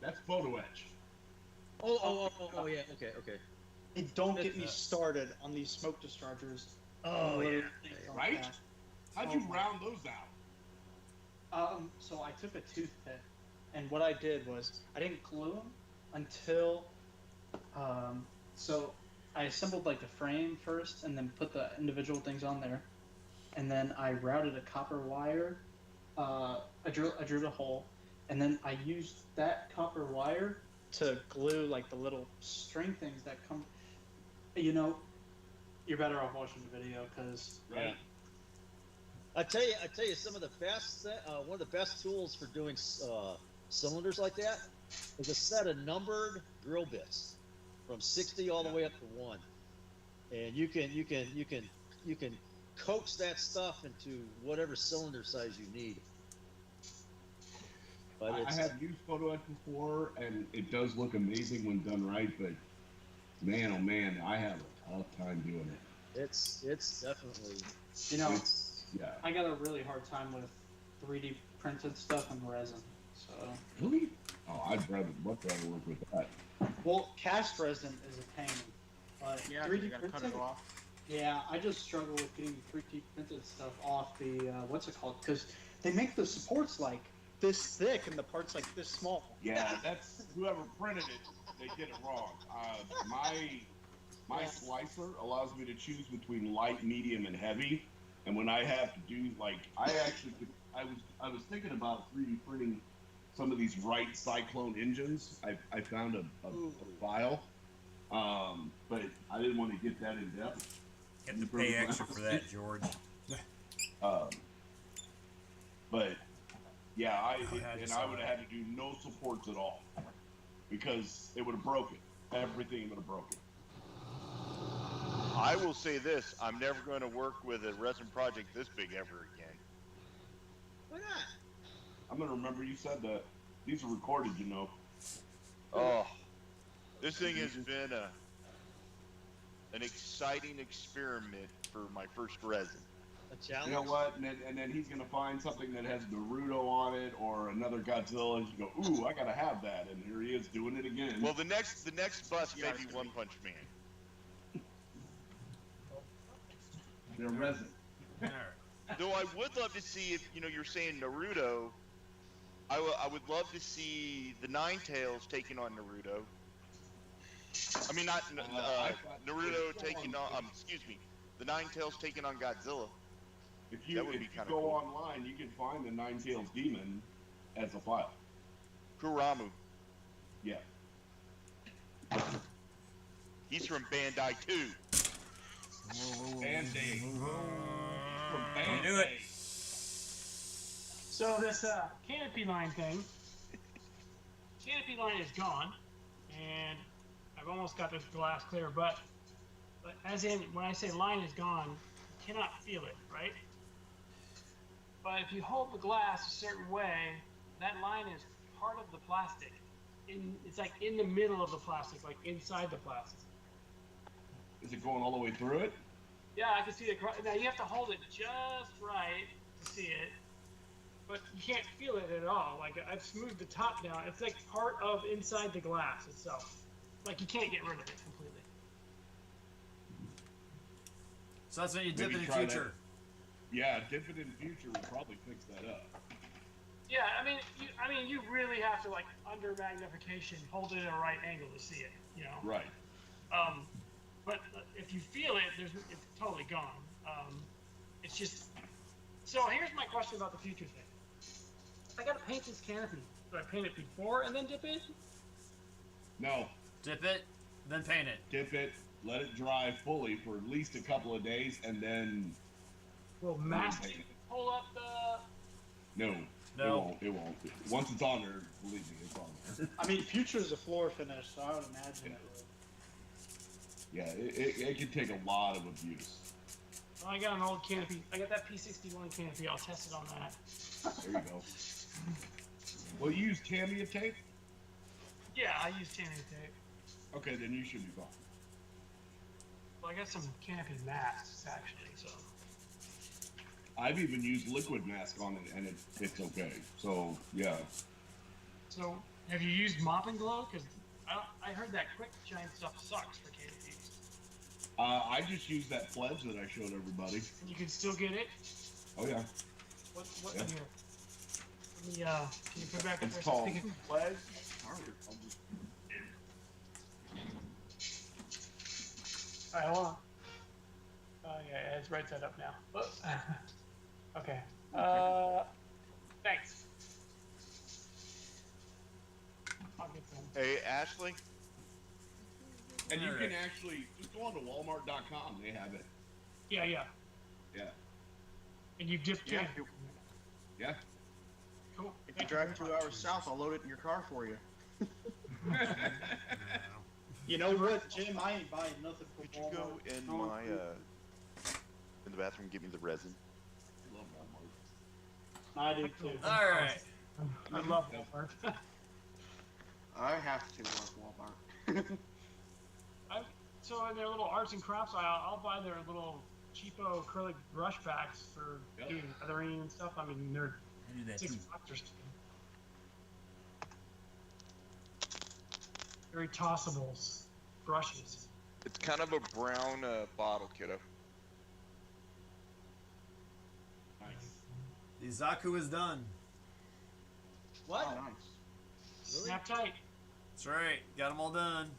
That's photo etch. Oh yeah. Okay. it don't get me Yeah. started on these smoke dischargers. Oh Little yeah. things like Right? that. How'd you round those out? So I took a toothpick, and what I did was I didn't glue them until, so I assembled like the frame first, and then put the individual things on there, and then I routed a copper wire. I drew the hole, and then I used that copper wire to glue like the little string things that come. You know, you're better off watching the video because Right. I tell you, some of the best, one of the best tools for doing cylinders like that is a set of numbered drill bits, from 60 all the way up to 1, and you can coax that stuff into whatever cylinder size you need. But I it's, have used photo etch before, and it does look amazing when done right. But man, oh man, I have a tough time doing it. it's definitely. you know. Yeah. I got a really hard time with 3D printed stuff and resin. So, Really? Oh, I'd rather much rather work with that. well, cast resin is a pain, but Yeah, 3D you got to cut printed. it off. Yeah, I just struggle with getting 3D printed stuff off the what's it called? Because they make the supports like this thick and the parts like this small. Yeah, that's whoever printed it. They did it wrong. My slicer allows me to choose between light, medium, and heavy. And when I have to do I was thinking about 3D printing some of these Wright Cyclone engines. I found a file, but I didn't want to get that in depth. Get to pay extra for that, George. But yeah, I Oh, yeah, I just would saw have that. had to do no supports at all because it would have broken. Everything would have broken. I will say this: I'm never going to work with a resin project this big ever again. Why not? I'm gonna remember you said that. These are recorded, you know. Oh, this thing has been an exciting experiment for my first resin. A challenge. You know what? And then he's gonna find something that has Naruto on it or another Godzilla, and you go, "Ooh, I gotta have that." And here he is doing it again. Well, the next bus may be One Punch Man. they're resin. Though I would love to see if you're saying Naruto. I would love to see the Nine Tails taking on Naruto. I mean, not I thought Naruto they were taking on. Excuse me, the Nine Tails taking on Godzilla. If you, That would if be you kinda go cool. online, you can find the Nine-Tails Demon as a file. Kuramu. Yeah. He's from Bandai too. Band-Aid. From Don't do it. Band-Aid. So this canopy line thing, canopy line is gone, and I've almost got this glass clear, but as in, when I say line is gone, you cannot feel it, right? But if you hold the glass a certain way, that line is part of the plastic. It's like in the middle of the plastic, like inside the plastic. Is it going all the way through it? Yeah, I can see the. Now you have to hold it just right to see it, but you can't feel it at all. Like I've smoothed the top down. It's like part of inside the glass itself. Like you can't get rid of it completely. So that's when you dip Maybe it in try that. future. Yeah, dip it in future will probably fix that up. Yeah, I mean, you really have to like under magnification hold it at a right angle to see it. You know. Right. But if you feel it, it's totally gone. It's just. So here's my question about the future thing. I gotta paint this canopy. Do I paint it before and then dip it? No, Dip it, then paint it. dip it, let it dry fully for at least a couple of days, and then Will masking pull up the? no, No. it won't. Once it's on there, believe me, it's on there. I mean, Future is a floor finish, so I would imagine it would. Yeah, it can take a lot of abuse. Oh, I got an old canopy. I got that P61 canopy. I'll test it on that. There you go. Well, you use Tamiya tape? Yeah, I use canopy tape. Okay, then you should be fine. Well, I got some canopy masks actually, so. I've even used liquid mask on it, and it's okay. So, yeah. So, have you used Mop and Glow? Because I heard that quick shine stuff sucks for canopies. I just used that pledge that I showed everybody. And you can still get it. Oh, yeah. What Yeah. here? Let me can you put it back up It's there? called So pledge. I'll just- All right, hold on. Oh yeah, it's right side up now. Whoops. Okay. Thanks. I'll get some. Hey, Ashley. And you Alright. can actually just go on to Walmart.com. They have it. Yeah. Yeah. And you dipped Yeah. in. Yeah. Cool. If you Thank drive very 2 much. hours south, I'll load it in your car for you. You know what, Jim? I ain't buying nothing from Could you Walmart. go in No, my in the bathroom and give me the resin? I love Walmart. I do too. All right. I love Walmart. I have to love Walmart. So in their little arts and crafts aisle, I'll buy their little cheapo acrylic brush packs for Yep. doing feathering and stuff. I mean, they're I do that $6 too. or something. Very tossable brushes. It's kind of a brown bottle, kiddo. Nice. The Zaku is done. What? Oh, nice. Really? Snap tight. That's right. Got them all done.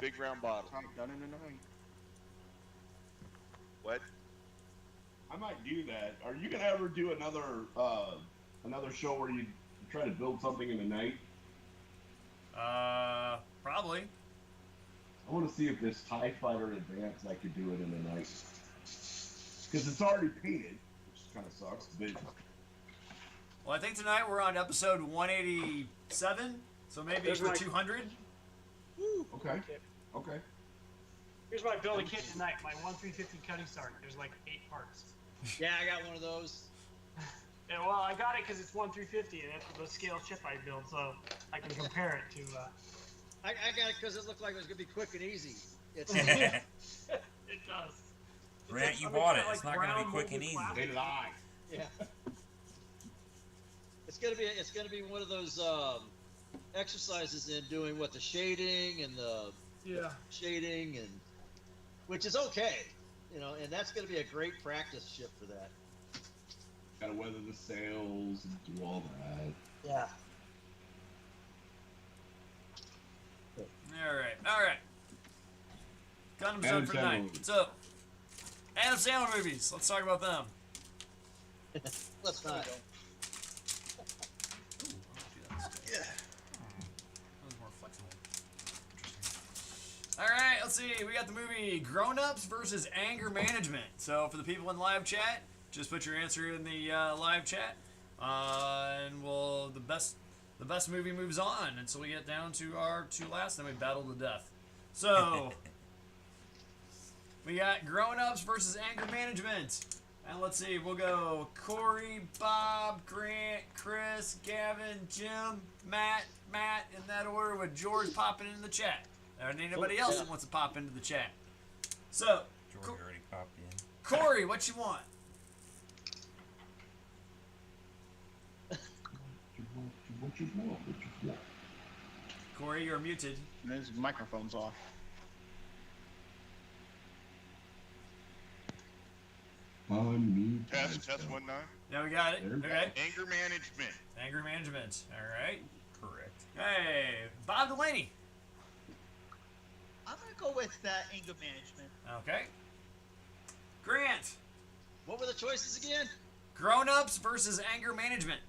Big round bottle. Tight, done in a night. What? I might do that. Are you gonna ever do another show where you try to build something in a night? Probably. I want to see if this TIE Fighter Advance I could do it in a night. Because it's already painted, which kind of sucks. But Well, I think tonight we're on episode 187, so maybe There's for my- 200. okay, okay. Here's my build a kit tonight. My 1/350 cutting start. There's like 8 parts. Yeah, I got one of those. Yeah, well, I got it because it's 1/350 and that's the scale chip I built, so I can compare it to. I got it because it looked like it was gonna be quick and easy. It's It does. Grant, you I mean, bought it's it. got, It's like, not gonna be brown quick and molded easy. plastic. They lie. yeah. It's gonna be one of those exercises in doing what the shading and the Yeah. shading and which is okay, you know, and that's gonna be a great practice ship for that. Gotta weather the sails and do all that. Yeah. All right. Gundam's done Adam for said tonight. we'll- So, Adam Sandler movies. Let's talk about them. Let's not. All right, let's see. We got the movie Grown Ups versus Anger Management. So for the people in live chat, just put your answer in the live chat, and we'll the best movie moves on until we get down to our two last, then we battle to death. So we got Grown Ups versus Anger Management. And let's see, we'll go Corey, Bob, Grant, Chris, Gavin, Jim, Matt, in that order, with George popping in the chat. There ain't anybody else that wants to pop into the chat. So, George already popped in. Corey, what you want? Corey, you're muted. And his microphone's off. Test 1 9. Yeah, we got it. Okay. Anger management. Anger management. All right. Correct. Hey, Bob Delaney. I'm gonna go with anger management. Okay. Grant. What were the choices again? Grown Ups versus Anger Management.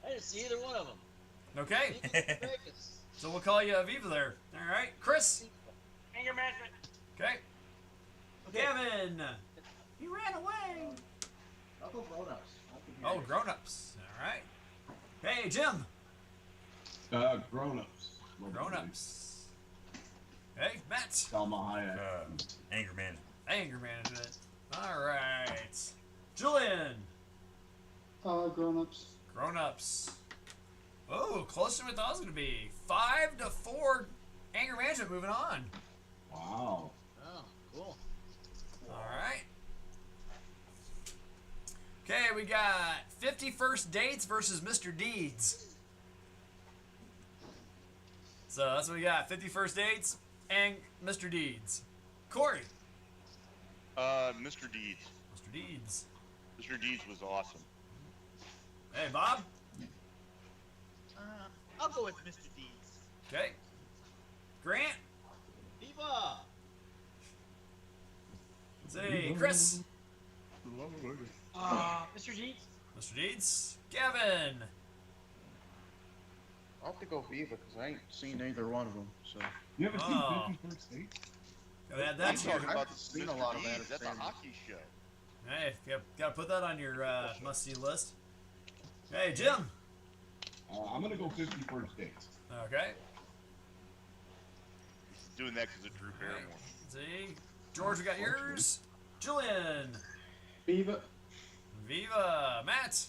I didn't see either one of them. Okay. Vegas. So we'll call you Aviva there. All right. Chris. Anger management. Okay. Gavin. He ran away. I'll go grown-ups. Oh, Grown Ups. All right. Hey, Jim. Grown Ups. Grown Ups. Hey, Matt. Salma Hayek. Anger management. Anger Management. All right. Julian. Grown-ups. Grown Ups. Oh, closer than I thought it was going to be. 5-4 Anger Management moving on. Wow. Oh, cool. All right. Okay, we got 50 First Dates versus Mr. Deeds. So that's what we got. 50 First Dates and Mr. Deeds. Corey. Mr. Deeds. Mr. Deeds. Mr. Deeds was awesome. Hey, Bob. I'll go with Mr. Deeds. Okay. Grant. Viva! Say, Chris. Mr. Deeds. Mr. Deeds. Gavin. I'll have to go Viva because I ain't seen either one of them. So You ever Oh. seen 50 First Dates? Gotta add I'm that to your. talking about I've seen Mr. a lot of Deeds. that That's a family. hockey show. Hey, gotta put that on your must-see list. Hey, Jim. I'm gonna go 50 First Dates. Okay. He's doing that because of Drew Barrymore. See, George, we got yours. Julian. Viva. Viva. Matt.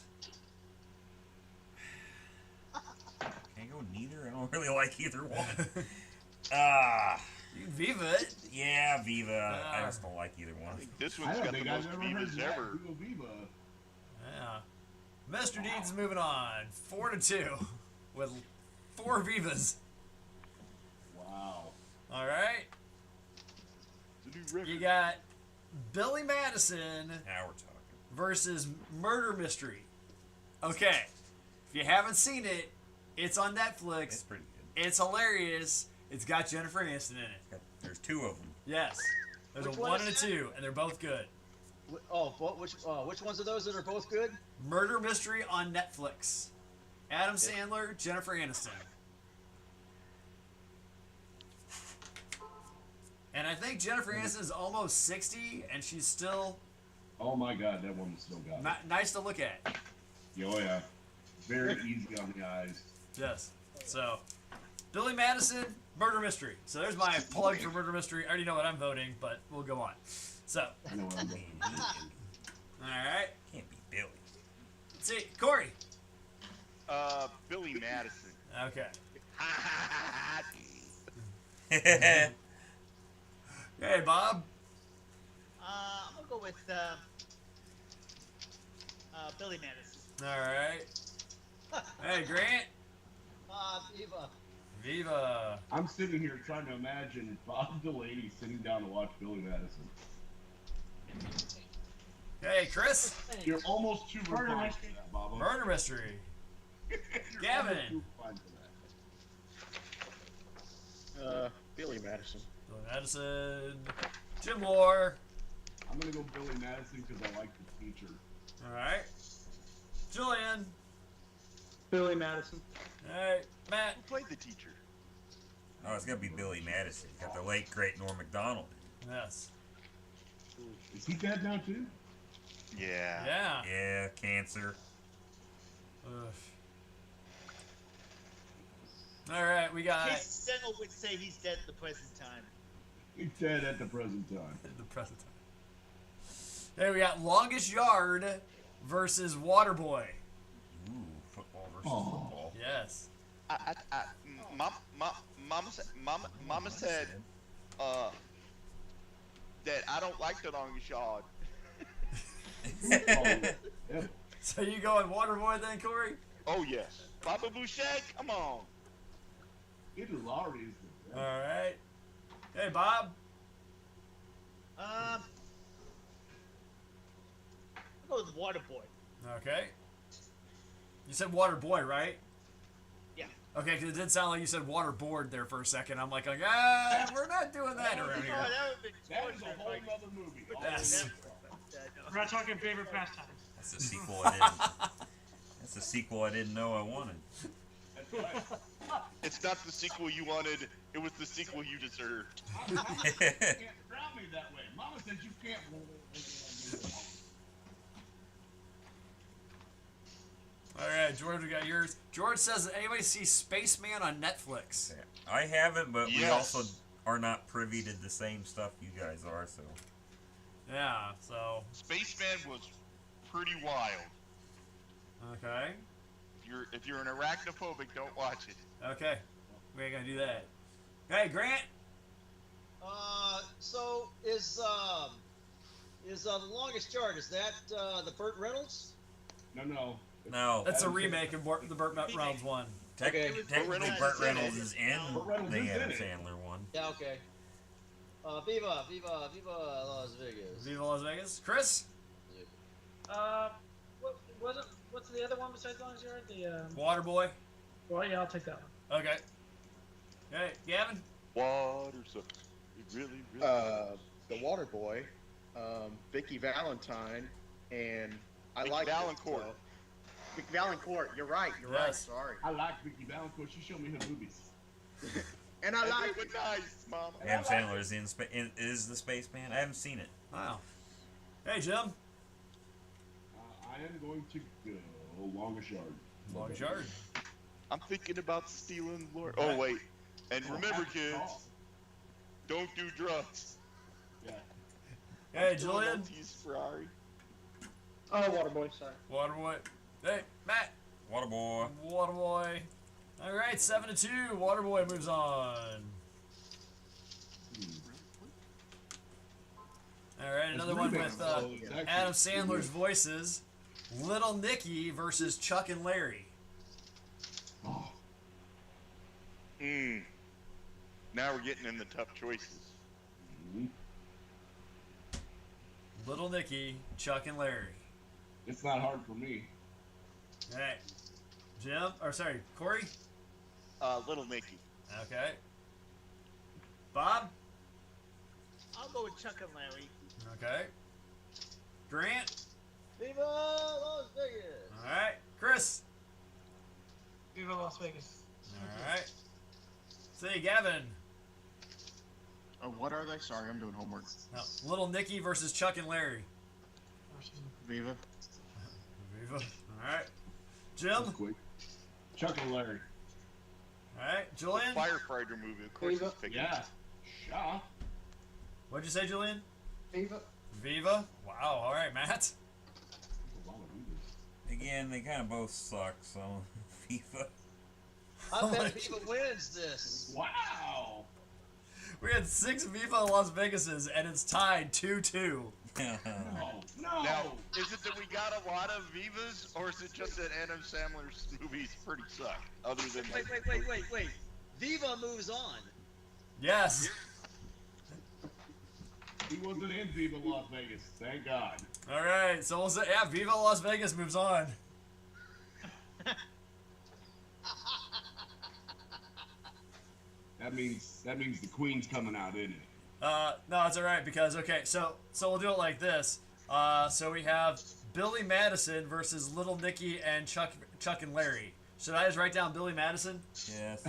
Can't go neither. I don't really like either one. You can Viva it. Yeah, Viva. I just don't like either one. This I one's don't got the think I've most ever heard Vivas that. ever. Viva Viva. Yeah. Mr. Deeds is moving on. 4-2 with 4 Vivas. Wow. All right. It's a new record. You got Billy Madison Now we're talking. versus Murder Mystery. Okay. If you haven't seen it, it's on Netflix. It's pretty good. It's hilarious. It's got Jennifer Aniston in it. There's 2 of them. Yes. There's Which a one 1 is and a that? 2, and they're both good. Which ones of those that are both good? Murder Mystery on Netflix. Adam Sandler, Jennifer Aniston. And I think Jennifer Aniston is almost 60, and she's still Oh my God, that woman still got it. nice to look at. Oh yeah. Very easy on the eyes. Yes. So, Billy Madison, Murder Mystery. So there's my plug for Murder Mystery. I already know what I'm voting, but we'll go on. So, I know what I'm I doing. mean, all right. can't be Billy. Let's see, Corey. Billy Madison. Okay. Yeah, Hey, Bob. I'm gonna go with Billy Madison. All right. Hey, Grant. Viva. Viva. I'm sitting here trying to imagine Bob Delaney sitting down to watch Billy Madison. Hey, Chris. You're almost too Murder refined mystery. for that, Bob. Murder Mystery. You're Gavin. almost too refined for that. Billy Madison. Billy Madison. Jim Moore. I'm gonna go Billy Madison because I like the teacher. All right. Julian. Billy Madison. All right. Matt. Who played the teacher? Oh, it's gonna be Billy Madison. Got the late great Norm Macdonald. Yes. Is he dead now too? Yeah. Yeah. Yeah, cancer. Ugh. All right, we got His Sentinel would say he's dead at the present time. He's dead at the present time. the present time. Hey, we got longest yard versus Waterboy. Ooh, football versus Oh. football. Yes. Mama said that I don't like the longest yard. Yep. So you going Waterboy then, Corey? Oh yes. Baba Boucher, come on. Peter Lowry is the All best. right. Hey, Bob. I'll go with Waterboy. Okay. You said Waterboy, right? Yeah. Okay, because it did sound like you said Waterboard there for a second. I'm like, we're not doing that around Oh, here. that would be That is a whole other movie. Yes. We're not talking favorite pastimes. That's a sequel I didn't. That's a sequel I didn't know I wanted. That's right. It's not the sequel you wanted, it was the sequel you deserved. You can't drown me that way. Mama said you can't. All right, George, we got yours. George says, anybody see Spaceman on Netflix? I haven't, but we Yes. also are not privy to the same stuff you guys are. So Yeah, so, Spaceman was pretty wild. okay. If you're an arachnophobic, don't watch it. Okay. We ain't gonna do that. Hey, Grant. So is the longest yard? Is that the Burt Reynolds? No. no, That's a Adam remake of the Burt Reynolds one. Okay. technically Burt Burt Reynolds Reynolds is in Burt Reynolds the is in Adam it. Sandler one. Yeah. Okay. Viva Las Vegas. Viva Las Vegas. Chris. What's the other one besides Longest Yard? The Waterboy. well, yeah, I'll take that one. Okay. Hey, Gavin. Water sucks. It really, really The Water Boy, Vicky Valentine, and I Vicky like Valancourt. Vicky Valancourt. You're right. You're right. Yes. Sorry. I like Vicky Valancourt. She showed me her boobies. And I like. They were nice, Mama. Adam Sandler is is the Spaceman. I haven't seen it. Wow. Hey, Jim. I am going to go longest yard. Longest yard. I'm thinking about stealing Lord. Oh wait, and remember, kids, don't do drugs. Yeah. Hey, Still Julian. about to use Ferrari. Oh, Waterboy. Sorry. Waterboy. Hey, Matt. Waterboy. Waterboy. All right, 7-2. Waterboy moves on. All right, another one with Adam Sandler's voices. Little Nicky versus Chuck and Larry. Oh, Now we're getting in the tough choices. mhm. Little Nicky, Chuck and Larry. It's not hard for me. All right. Jim, or sorry, Corey. Little Nicky. Okay. Bob. I'll go with Chuck and Larry. Okay. Grant. Viva Las Vegas. All right. Chris. Viva Las Vegas. All right. Say, Gavin. Oh, what are they? Sorry, I'm doing homework. No, Little Nicky versus Chuck and Larry. Viva. Viva. All right. Jim. That's quick. Chuck and Larry. All right. Julian. Firefighter movie. Of course, Viva. he's picking. Yeah. Shaw. What'd you say, Julian? Viva. Viva. Wow. All right, Matt. That's a lot of movies. Again, they kind of both suck. So FIFA. I bet Viva wins this. Wow. We had 6 Viva Las Vegases, and it's tied 2-2. No. Now, is it that we got a lot of Vivas, or is it just that Adam Sandler's movies pretty suck? Other than Wait. Viva moves on. Yes. He wasn't in Viva Las Vegas. Thank God. All right. So we'll say, yeah, Viva Las Vegas moves on. That means the Queen's coming out, isn't it? No, it's all right because so we'll do it like this. So we have Billy Madison versus Little Nicky and Chuck and Larry. Should I just write down Billy Madison? Yes.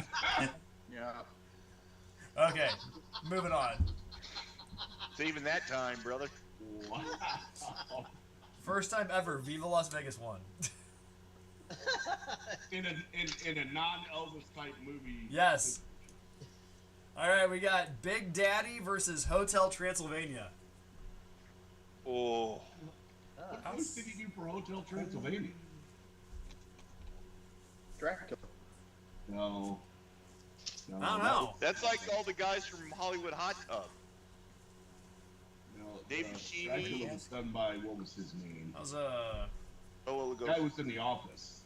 Yeah. Okay, moving on. Saving that time, brother. Wow. First time ever, Viva Las Vegas won. In a non-Elvis type movie. Yes. All right, we got Big Daddy versus Hotel Transylvania. Oh. What voice did he do for Hotel Transylvania? Dracula. No. I don't know. That's like all the guys from Hollywood Hot Tub. No, David Sheedy. Dracula was done by, what was his name? That was Oh, well, The guy was in The Office.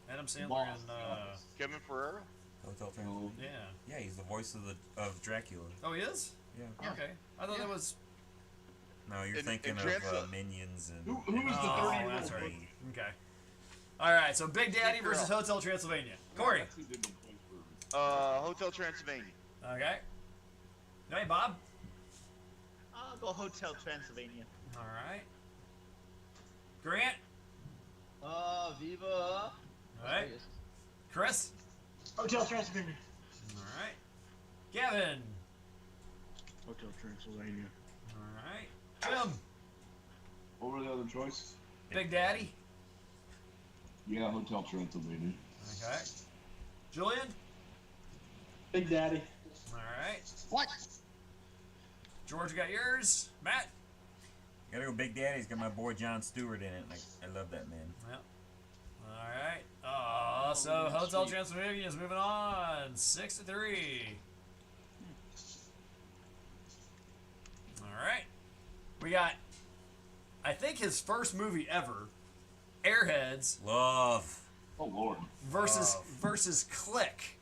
Adam Sandler Boss, and The Office. Kevin Ferrara. Hotel Transylvania. yeah. Yeah, he's the voice of Dracula. Oh, he is? Yeah. Okay. I thought that was. No, you're And- thinking and of Transla- Minions and. Who was the Oh, 30-year-old? that's right. Okay. All right. So Big Daddy versus Hotel Transylvania. Corey. That's who did the voice for- Hotel Transylvania. Okay. Hey, Bob. I'll go Hotel Transylvania. All right. Grant. Viva. All right. Chris. Hotel Transylvania. All right. Kevin. Hotel Transylvania. All right. Jim. What were the other choices? Big Daddy. Yeah, Hotel Transylvania. Okay. Julian. Big Daddy. All right. What? George, you got yours. Matt. Gotta go Big Daddy's got my boy John Stewart in it. I love that man. Yep. All right. So Hotel Transylvania is moving on. 6-3. All right. We got, I think, his first movie ever, Airheads Love. Oh, Lord. versus Click.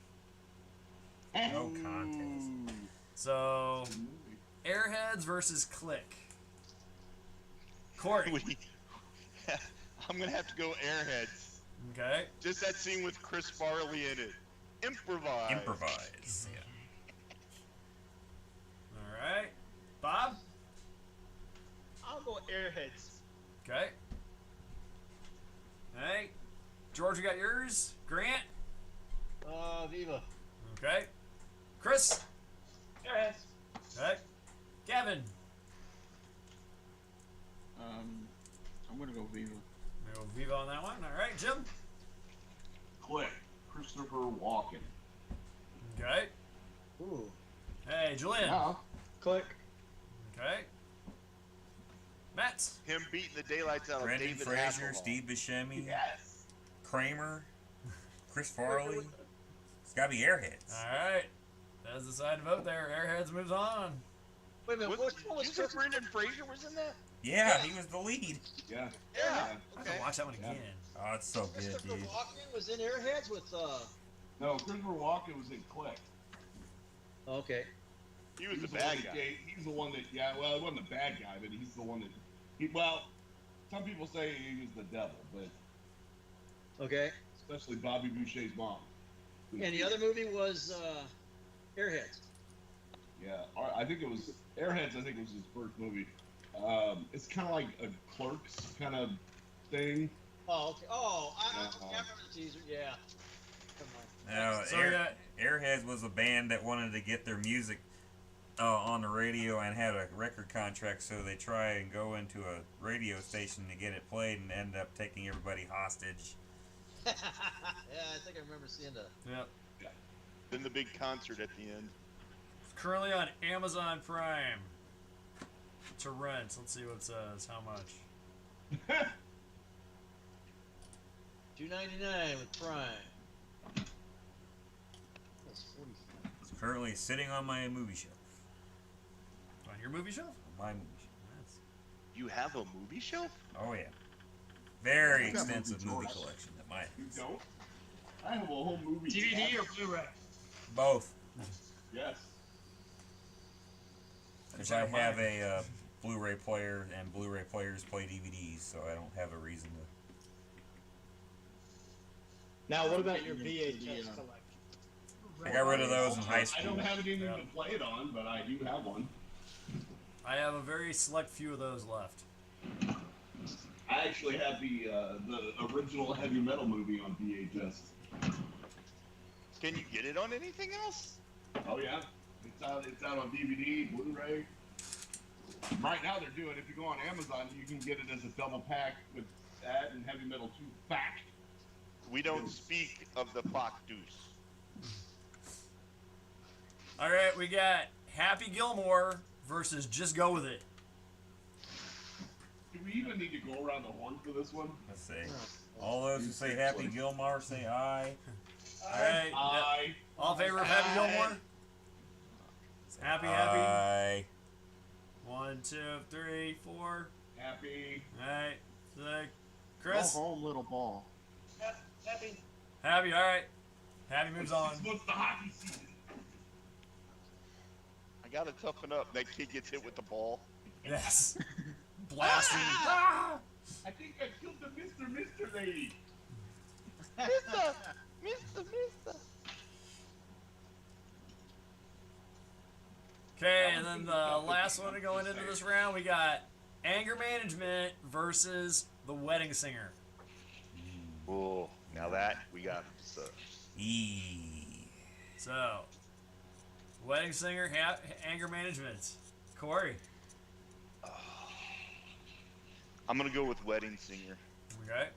No contest. So Airheads versus Click. Corey. I'm gonna have to go Airheads. Okay. Just that scene with Chris Farley in it. Improvise. Improvise. Yeah. All right. Bob. I'll go Airheads. Okay. Hey. George, you got yours. Grant. Viva. Okay. Chris. Airheads. Okay. Kevin. I'm gonna go Viva. We'll go Viva on that one. All right, Jim. Click. Christopher Walken. Okay. Ooh. Hey, Julian. Yeah. Click. Okay. Matt. Him beating the daylights out of Brendan David Fraser, Hasselhoff. Steve Buscemi, Yes. Kramer, Chris Farley. It's gotta be Airheads. All right. That's the side to vote there. Airheads moves on. Wait a minute. Was, Which one was you said Christopher? Brendan Fraser was in that? Yeah, he was the lead. Yeah. Yeah. I have Okay. to watch that one Yeah. again. Oh, it's so good, Christopher dude. Walken was in Airheads with No, Christopher Walken was in Click. Okay. He was the one bad that guy. he's the one that, yeah, well, he wasn't the bad guy, but he's the one that, well, some people say he was the devil, but Okay. especially Bobby Boucher's mom. And the other movie was Airheads. Yeah, I think it was Airheads. I think it was his first movie. It's kind of like a Clerks kind of thing. Oh, okay. Oh, I Yeah. remember the teaser. Yeah. Come on. Now, So we got Airheads was a band that wanted to get their music on the radio and had a record contract, so they try and go into a radio station to get it played and end up taking everybody hostage. Yeah, I think I remember seeing that. Yep. Then the big concert at the end. It's currently on Amazon Prime to rent. Let's see what it says. How much? $2.99 with Prime. That's 45. It's currently sitting on my movie shelf. On your movie shelf? My movie shelf. That's... You have a movie shelf? Oh yeah, very I've got extensive movie movie drawers. collection at my You don't? I have a whole movie. DVD or cast. Blu-ray? both. Yes. Because I have a Blu-ray player, and Blu-ray players play DVDs, so I don't have a reason to. Now, what about your The, VHS uh, collection? I got rid of those in high I school. don't have anything Yeah. to play it on, but I do have one. I have a very select few of those left. I actually have the original heavy metal movie on VHS. Can you get it on anything else? Oh yeah, it's out on DVD, Blu-ray. Right now they're doing. If you go on Amazon, you can get it as a double pack with that and Heavy Metal 2 back. We don't speak of the Bach Deuce. All right, we got Happy Gilmore versus Just Go With It. Do we even need to go around the horn for this one? Let's see. All those who say Happy Gilmore say aye. All right. Yep. I All in favor of Happy Gilmore? Happy, happy. Aye. 1, 2, 3, 4. happy. All right. 6. Go Chris? home, little ball. Happy. Happy, all right. Happy moves on. What's the hockey season? I gotta toughen up. That kid gets hit with the ball. Yes. Blasting. I think I killed the Mr. lady. Mister. Okay, and then the last one going into this round, we got Anger Management versus The Wedding Singer. Oh, now that we got. So. So, Wedding Singer, Anger Management. Corey. I'm gonna go with Wedding Singer. Okay.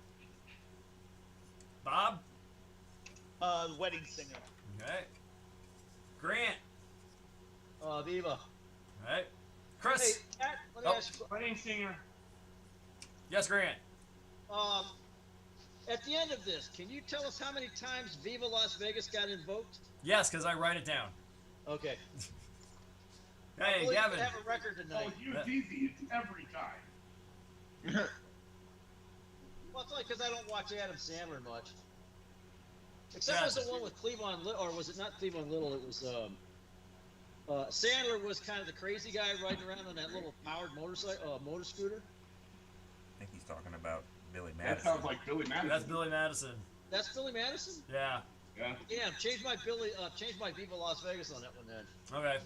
Bob. The Wedding Singer. Okay. Grant. Viva. All right. Chris. Hey, Pat, let me Oh. ask you. Wedding singer. Yes, Grant. At the end of this, can you tell us how many times Viva Las Vegas got invoked? Yes, because I write it down. Okay. I Hey, believe Gavin. you have a record Oh, tonight. you easy. It's every time. Well, it's only because I don't watch Adam Sandler much. Except it was the one with Cleavon Little, or was it not Cleavon Little? It was Sandler was kind of the crazy guy riding around on that little powered motorcycle, motor scooter. I think he's talking about Billy That Madison. sounds like Billy Madison. That's Billy Madison. That's Billy Madison. Yeah. Yeah. Damn, change my Viva Las Vegas on that one then. Okay.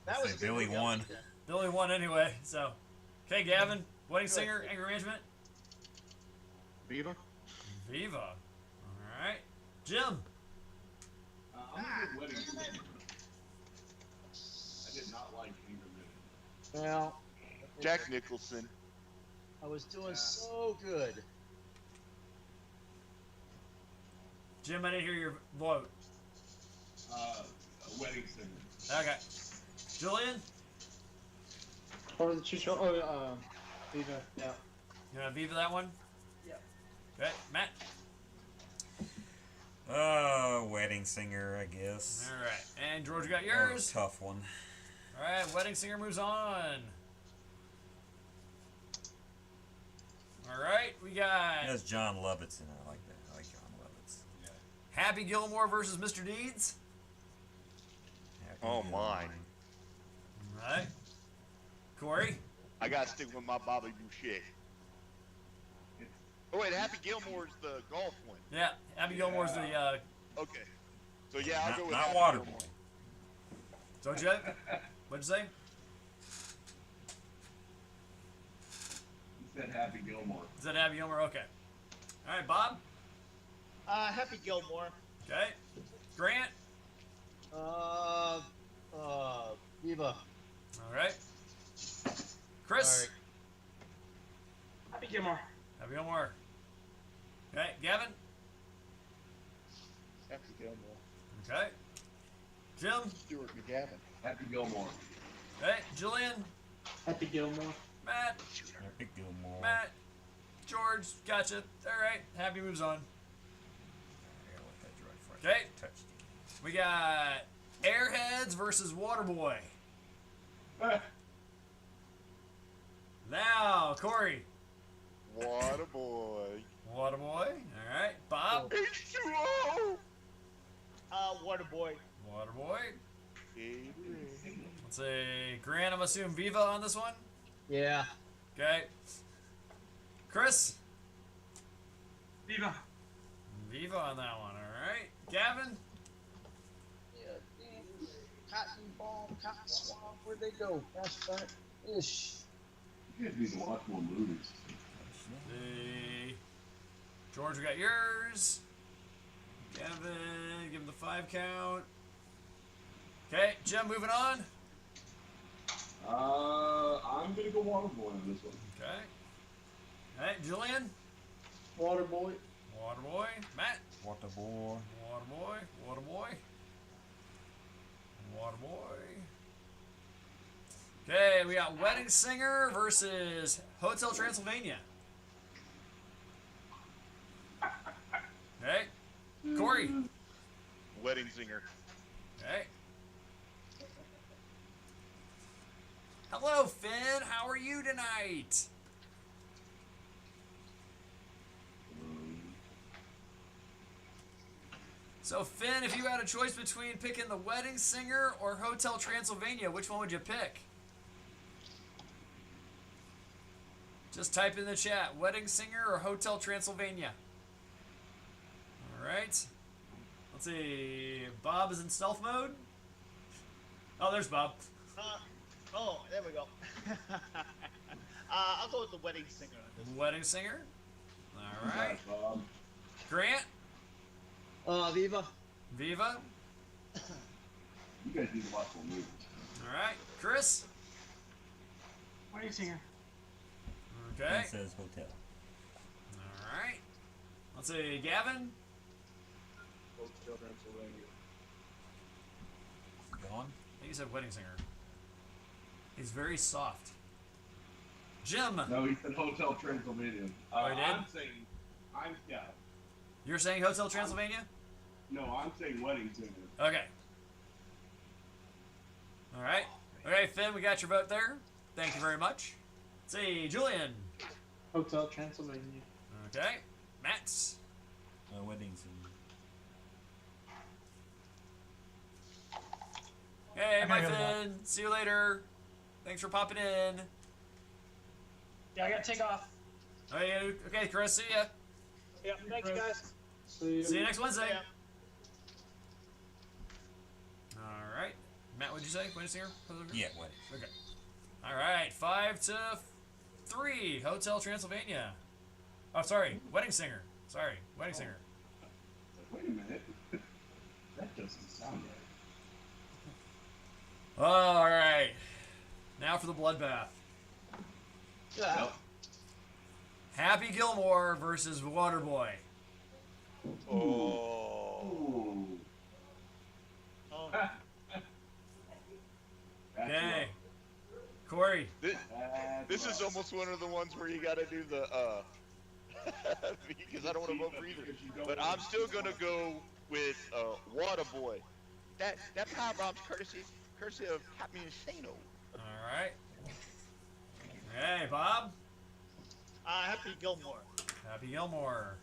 That Say was a good Billy movie. I won. like that. Billy won anyway, so. Okay, Gavin. Wedding Singer, Anger Management. Viva? Viva. All right. Jim. I'm gonna go Wedding Singer. I did not like Anger Management. Well, Jack Nicholson. I was doing so good. Jim, I didn't hear your vote. Wedding Singer. Okay. Julian. What were the two show? Oh, Viva. Yeah. You want to Viva that one? Yeah. Okay. Matt. Wedding Singer, I guess. All right. And George, you got Oh, yours. tough one. All right. Wedding Singer moves on. All right. We got That's John Lovitz in it. I like that. I like John Lovitz. Happy Gilmore versus Mr. Deeds. Happy Oh, Gilmore. my. All right. Corey. I gotta stick with my Bobby Boucher. Oh wait, Happy Gilmore's the golf one. Yeah. Happy Gilmore's the. Okay. So yeah, I'll Not, go with not Happy Waterboy. Gilmore. So what'd you What'd you say? He said Happy Gilmore. Is that Happy Gilmore? Okay. All right, Bob. Happy Gilmore. Okay. Grant. Viva. All right. Chris. Sorry. Happy Gilmore. Happy Gilmore. Okay. Gavin. Happy Gilmore. Okay. Jim. Stuart McGavin. Happy Gilmore. Okay. Julian. Happy Gilmore. Matt. Happy Gilmore. Matt. George. Gotcha. All right. Happy moves on. I gotta let that dry fresh. Okay. Touch. We got Airheads versus Waterboy. Now, Corey. Waterboy. Waterboy. All right. Bob. H2O. Waterboy. Waterboy. Baby. Let's see. Grant, I'm assuming Viva on this one. Yeah. Okay. Chris. Viva. Viva on that one. All right. Gavin. Cotton Ball, Cotton Swamp. Where'd they go? Flashback. Ish. You guys need to watch more movies. George, we got yours. Gavin, give him the 5 count. Okay, Jim, moving on. I'm gonna go Waterboy on this one. Okay. All right, Julian. Waterboy. Waterboy. Matt. Waterboy. Waterboy. Waterboy. Waterboy. Okay, we got Wedding Singer versus Hotel Transylvania. Okay. Corey. Wedding Singer. Okay. Hello, Finn. How are you tonight? So, Finn, if you had a choice between picking The Wedding Singer or Hotel Transylvania, which one would you pick? Just type in the chat, Wedding Singer or Hotel Transylvania. All right. Let's see. Bob is in stealth mode. Oh, there's Bob. Oh, there we go. I'll go with the Wedding Singer on this. Wedding Singer. All right. Bob. Grant. Viva. Viva. You guys need to watch more movies. All right. Chris. Wedding Singer. Okay. It says hotel. All right. Let's see. Gavin. Hotel Transylvania. Gone. I think he said Wedding Singer. He's very soft. Jim. No, he said Hotel Transylvania. Oh, he did? Yeah. You're saying Hotel Transylvania? No, I'm saying Wedding Singer. Okay. All right. Okay, Finn, we got your vote there. Thank you very much. Let's see, Julian. Hotel Transylvania. Okay. Matt. Wedding Singer. Hey, I bye, gotta go to Finn. See you later. Thanks for popping in. Yeah, I gotta take off. Okay, Chris, see ya. Yep, thanks, guys. See See you next Wednesday. Yeah. All right. Matt, what'd you say? Wedding Singer? Yeah, wedding. Okay. All right. 5-3. Hotel Transylvania. Oh, sorry. Wedding Singer. Sorry. Wedding Singer. Wait a minute. That doesn't sound right. All right. Now for the bloodbath. Yeah. Yep. Happy Gilmore versus Waterboy. Oh. Ooh. Oh, That's Okay. Corey. This is almost one of the ones where you got to do the because I don't want to vote for either. But I'm still gonna go with Waterboy. That power bomb's courtesy of Happy Insano. All right. Hey, Bob. Happy Gilmore. Happy Gilmore.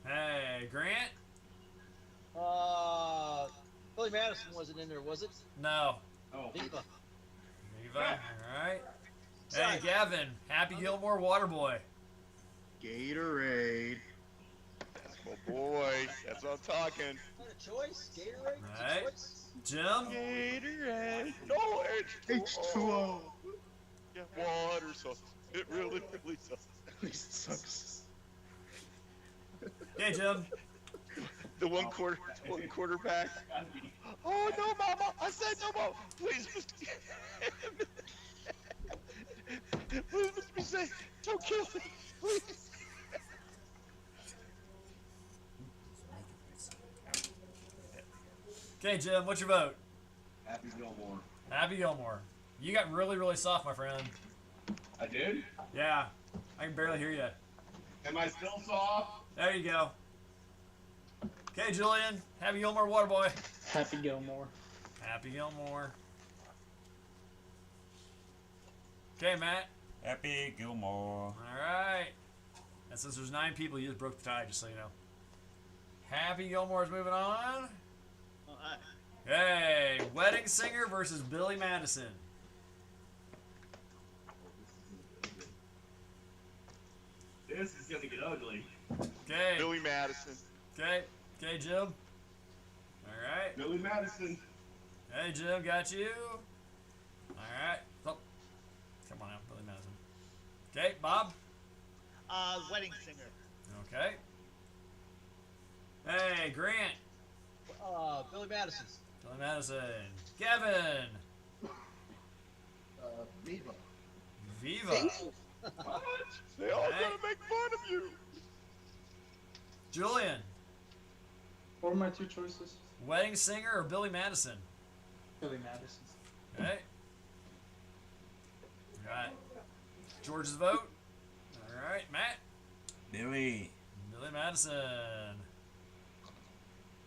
Hey, Grant. Billy Madison wasn't in there, was it? No. Oh, Viva. Viva. All right. Hey, Sorry. Gavin. Happy Gilmore, Waterboy. Gatorade. That's my boy. That's what I'm talking. Is that a choice? Gatorade? It's a Right. choice? Jim. Gatorade. No H2O. H2O. Yeah, water sucks. It really, really sucks. It sucks. Hey, Jim. The one quarterback. Oh no, Mama! I said no more. Please, Mr. Please, Mr. Say, don't kill me, please. Okay, Jim. What's your vote? Happy Gilmore. Happy Gilmore. You got really, really soft, my friend. I did? Yeah. I can barely hear you. Am I still soft? There you go. Okay, Julian. Happy Gilmore, Waterboy. Happy Gilmore. Happy Gilmore. Okay, Matt. Happy Gilmore. All right. And since there's 9 people, you just broke the tie, just so you know. Happy Gilmore's moving on. Oh, hi. Hey, Wedding Singer versus Billy Madison. This is gonna get ugly. Okay. Billy Madison. Okay. Okay, Jim. All right. Billy Madison. Hey, Jim, got you. All right. Oh, come on out, Billy Madison. Okay, Bob. Wedding Singer. Okay. Hey, Grant. Billy Madison. Billy Madison. Kevin. Viva. Viva. What? They all Hey. gonna make fun of you. Julian. What were my two choices? Wedding Singer or Billy Madison? Billy Madison. Okay. All right. George's vote. All right, Matt. Billy. Billy Madison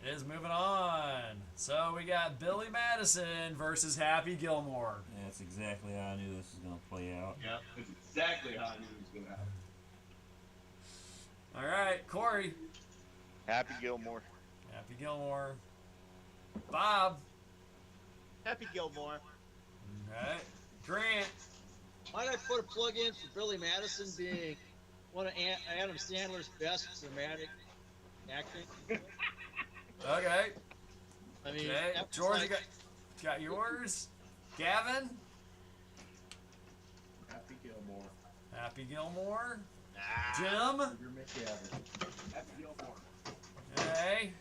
is moving on. So we got Billy Madison versus Happy Gilmore. That's exactly how I knew this was going to play out. Yeah, that's exactly how I knew it was going to happen. All right, Corey. Happy Gilmore. Happy Gilmore. Bob. Happy Gilmore. All right. Grant. Might I put a plug in for Billy Madison being one of Adam Sandler's best dramatic acting? Okay. I mean, Okay. that was George, like- you got yours. Gavin. Happy Gilmore. Happy Gilmore. Ah. Jim. You're McGavin. Happy Gilmore. Okay.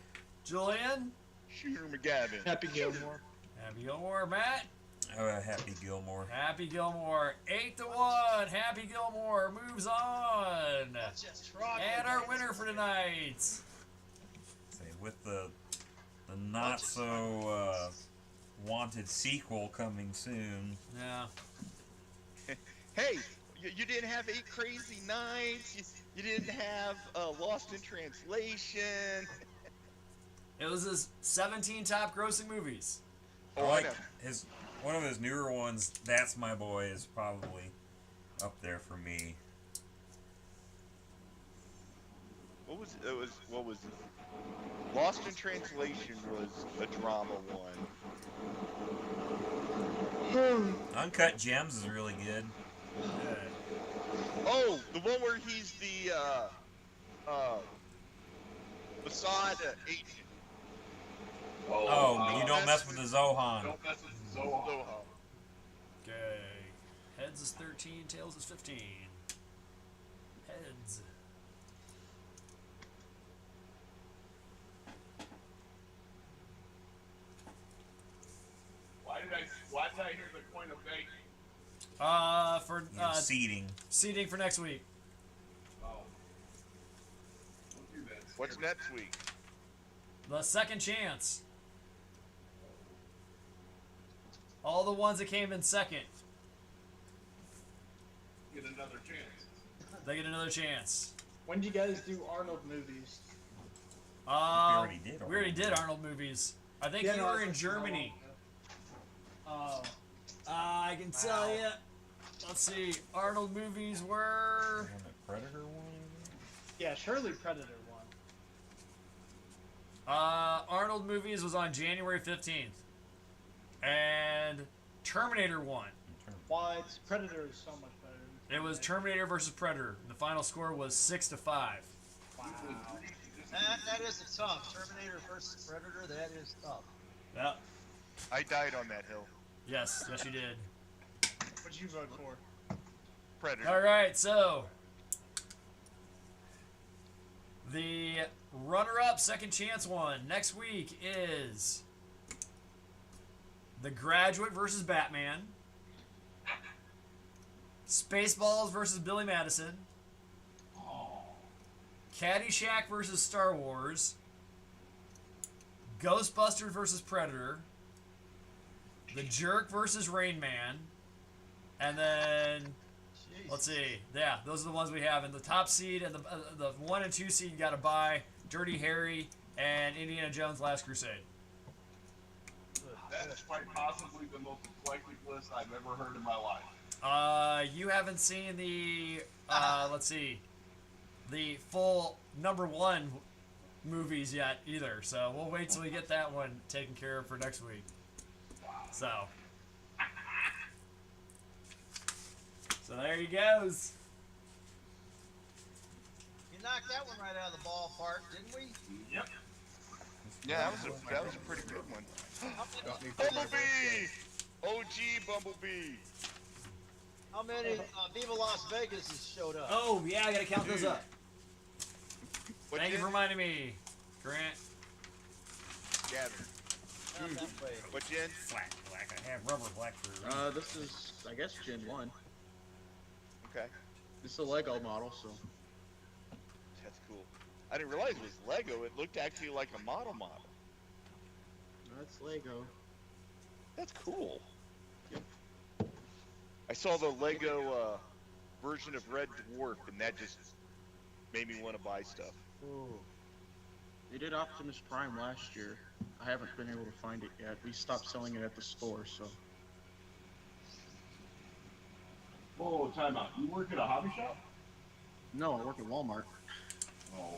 Julian. Shooter McGavin. Happy Gilmore. Happy Gilmore. Matt. Happy Gilmore. Happy Gilmore. 8-1. Happy Gilmore moves on. Just rock And it. our winner for tonight. Say, with the not so wanted sequel coming soon. Yeah. Hey, you didn't have 8 Crazy Nights. You didn't have Lost in Translation. It was his 17 top grossing movies. I Oh, I like know. one of his newer ones. That's My Boy is probably up there for me. What was it? Lost in Translation was a drama one. Uncut Gems is really good. Oh, the one where he's the Mossad agent. Oh, you don't mess with the Zohan. Don't mess with the Zohan. Zohan. Okay. Heads is 13, tails is 15. Heads. Why did I hear the coin of bacon? For Seating. seating for next week. Oh. Don't do that. What's next week? The second chance. All the ones that came in second, Get another chance. they get another chance. When do you guys do Arnold movies? already did We already Arnold did movies. Arnold movies. I think Yeah, you no, I were in was thinking Germany. Oh, I can tell you. Let's see. Arnold movies were. And the Predator one? yeah, surely Predator won. Arnold movies was on January 15th. And Terminator won. Why? Predator is so much better. than It was Terminator versus Predator. The final score was 6-5. Wow. That is tough. Terminator versus Predator. That is tough. Yep. I died on that hill. Yes, yes, you did. What'd you vote for? Predator. All right, so the runner-up second chance one next week is The Graduate versus Batman, Spaceballs versus Billy Madison, Caddyshack versus Star Wars, Ghostbusters versus Predator, The Jerk versus Rain Man, and then let's see. Yeah, those are the ones we have. And the top seed and the 1 and 2 seed got to buy Dirty Harry and Indiana Jones Last Crusade. That is quite possibly the most eclectic list I've ever heard in my life. You haven't seen the let's see, the full #1 movies yet either. So we'll wait till we get that one taken care of for next week. So there he goes. You knocked that one right out of the ballpark, didn't we? Yep. Yeah, that was a pretty good one. Got me for my birthday. Bumblebee! OG Bumblebee! How many Viva Las Vegas has showed up? Oh, yeah, I gotta count those up. What Thank you gen? for reminding me, Grant. Gavin. Not that way. What gen? Flat black. I have rubber black for a reason. This is, I guess, Gen 1. Okay, It's a Lego model, so. that's cool. I didn't realize it was Lego. It looked actually like a model. That's Lego. That's cool. I saw the Lego version of Red Dwarf, and that just made me want to buy stuff. Ooh. They did Optimus Prime last year. I haven't been able to find it yet. We stopped selling it at the store, so. Whoa, time out. You work at a hobby shop? No, I work at Walmart. Oh,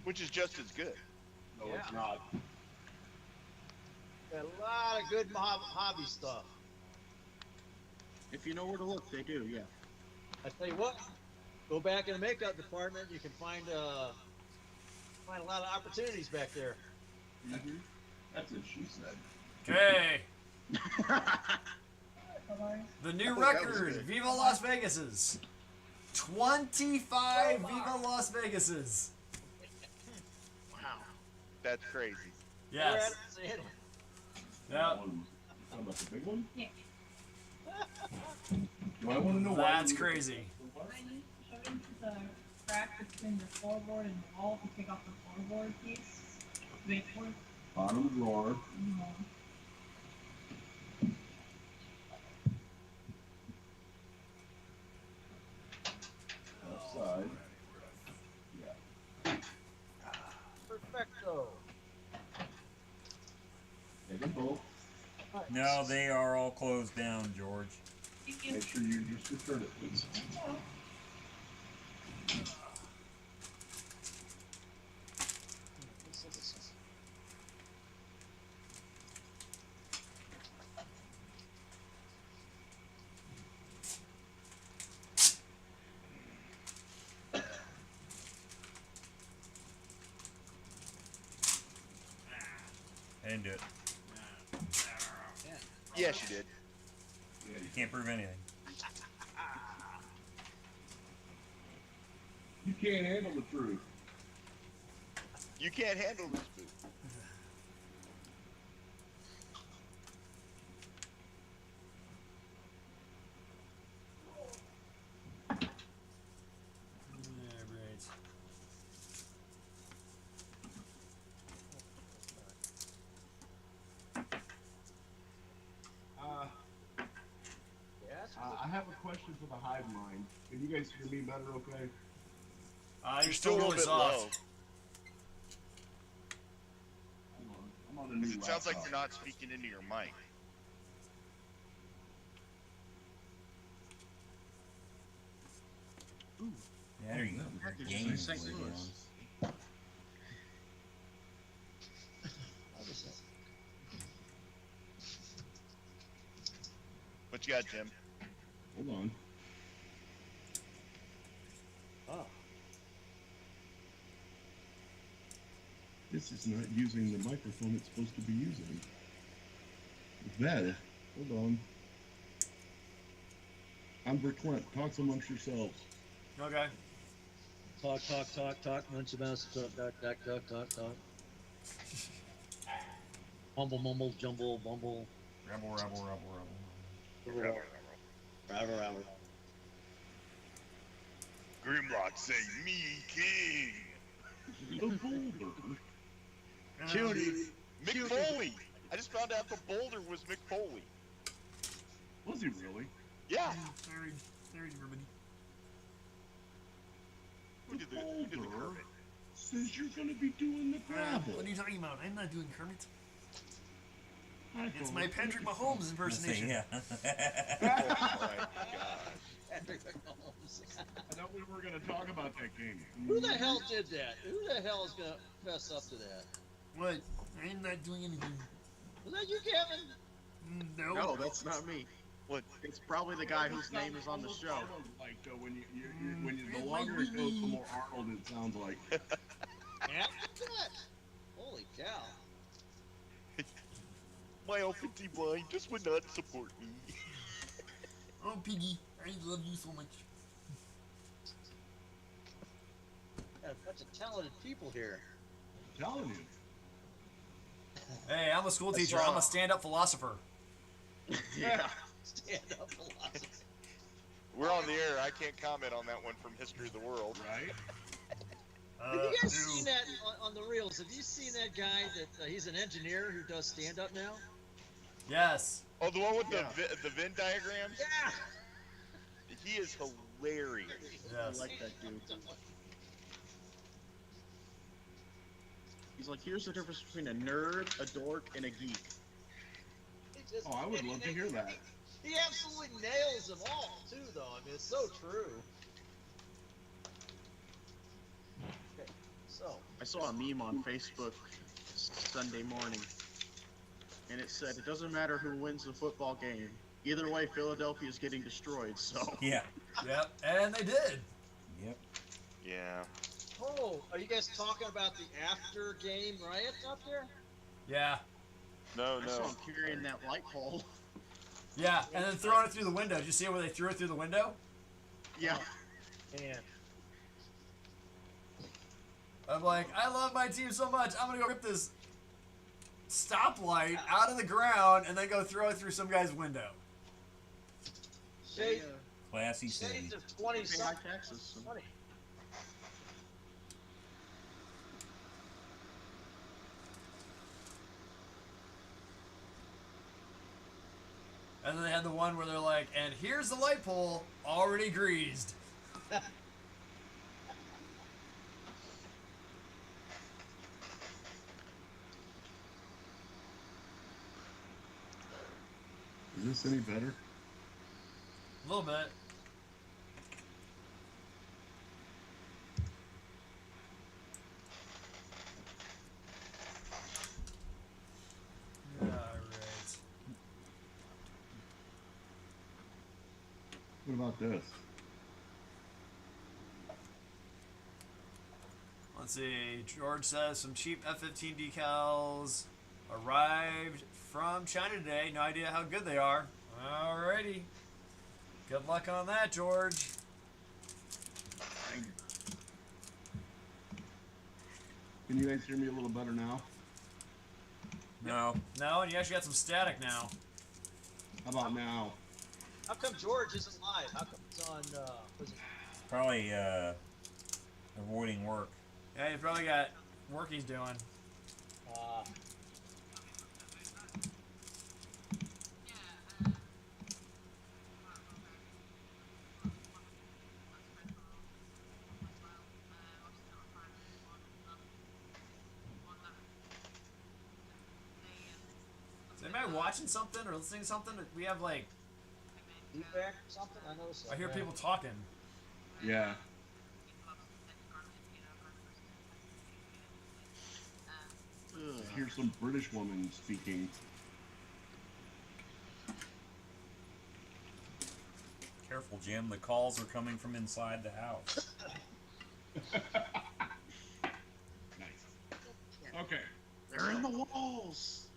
Which is just as good. no, Yeah. it's not. Got a lot of good hobby stuff. If you know where to look, they do, yeah. I tell you what, go back in the makeup department, you can find a lot of opportunities back there. Mm-hmm. That's what she said. Okay. The new That was record, good. Viva Las Vegas's. 25 Viva Las Vegas's. Wow. That's crazy. Yes. We're at it. Yep. That one, talking about the big one? Yeah. Do I want to know why? That's you- crazy. What? I need to show into the crack between the floorboard and the wall to take off the floorboard piece. Baseboard. Bottom drawer. Left side. Yeah. Perfecto. Take them both. No, they are all closed down, George. Make sure you just return it, please. I didn't do it. Yes, you did. Yeah, You can't prove anything. you can't handle the truth. You can't handle this food. Yeah, right. Yes. I have a question for the hive mind. Can you guys hear me better, okay? You're still a little really bit soft. low. I'm on a new It sounds like laptop. you're not speaking into your mic. Yeah, there you go. Package Games in St. later Louis. on. What you got, Jim? Hold on. Oh. This is not using the microphone it's supposed to be using. That. Hold on. I'm Clint. Talk amongst yourselves. Okay. Talk, munch mouse, talk. Mumble, jumble, bumble. Rebel. Rabble. Grimlock say, me king. The boulder. Cutie. Mick Foley. I just found out the boulder was Mick Foley. Was he really? Yeah. Very ribbony. Who did the Kermit? Says you're gonna be doing the gravel. What are you talking about? I'm not doing Kermit. I It's thought- my Patrick Mahomes impersonation. Yeah. Oh my gosh. Patrick Mahomes. I thought we were gonna talk about that game. Who the hell did that? Who the hell is gonna fess up to that? What? I'm not doing anything. Was that you, Kevin? No. No, that's not me. What? It's probably the guy whose name is on the show. Like when the longer it goes, the more Arnold it sounds like. Yeah. Look at that. Holy cow. My offensive line just would not support me. Oh, Piggy, I love you so much. Got a bunch of talented people here. I'm telling you. Hey, I'm a school teacher. saw- I'm a stand-up philosopher. Yeah. Stand up philosophy. We're on the air. I can't comment on that one from History of the World. Right? Have you guys seen that on the reels? Have you seen that guy that he's an engineer who does stand up now? Yes. Oh, the one with Yeah. the Venn diagrams? Yeah. He is hilarious. I Yes. like that dude. He's like, here's the difference between a nerd, a dork, and a geek. He just- Oh, I would love to hear that. He absolutely nails them all, too, though. I mean, it's so true. Okay, so. I saw a meme on Facebook Sunday morning, and it said, it doesn't matter who wins the football game. Either way, Philadelphia is getting destroyed, so. Yeah. Yep. And they did. Yep. Yeah. Oh, are you guys talking about the after game riot up there? Yeah. No, I saw no. him carrying that light pole. Yeah. And then throwing it through the window. Did you see where they threw it through the window? Yeah. Man. I'm like, I love my team so much. I'm gonna go rip this stoplight out of the ground and then go throw it through some guy's window. Shades, Classy city. shades of 20 Pay high something. taxes. So. Funny. And then they had the one where they're like, and here's the light pole already greased. Is this any better? A little bit. Alright. What about this? Let's see. George says some cheap F-15 decals arrived from China today. No idea how good they are. Alrighty. Good luck on that, George. Can you guys hear me a little better now? No. No, and you actually got some static now. How about now? How come George isn't live? How come it's on, was it Probably avoiding work. Yeah, you probably got work he's doing. Is anybody watching something or listening to something? We have like, feedback or something? I know so. I hear people talking. Yeah. I hear some British woman speaking. Careful, Jim. The calls are coming from inside the house. Nice. Okay. They're in the walls.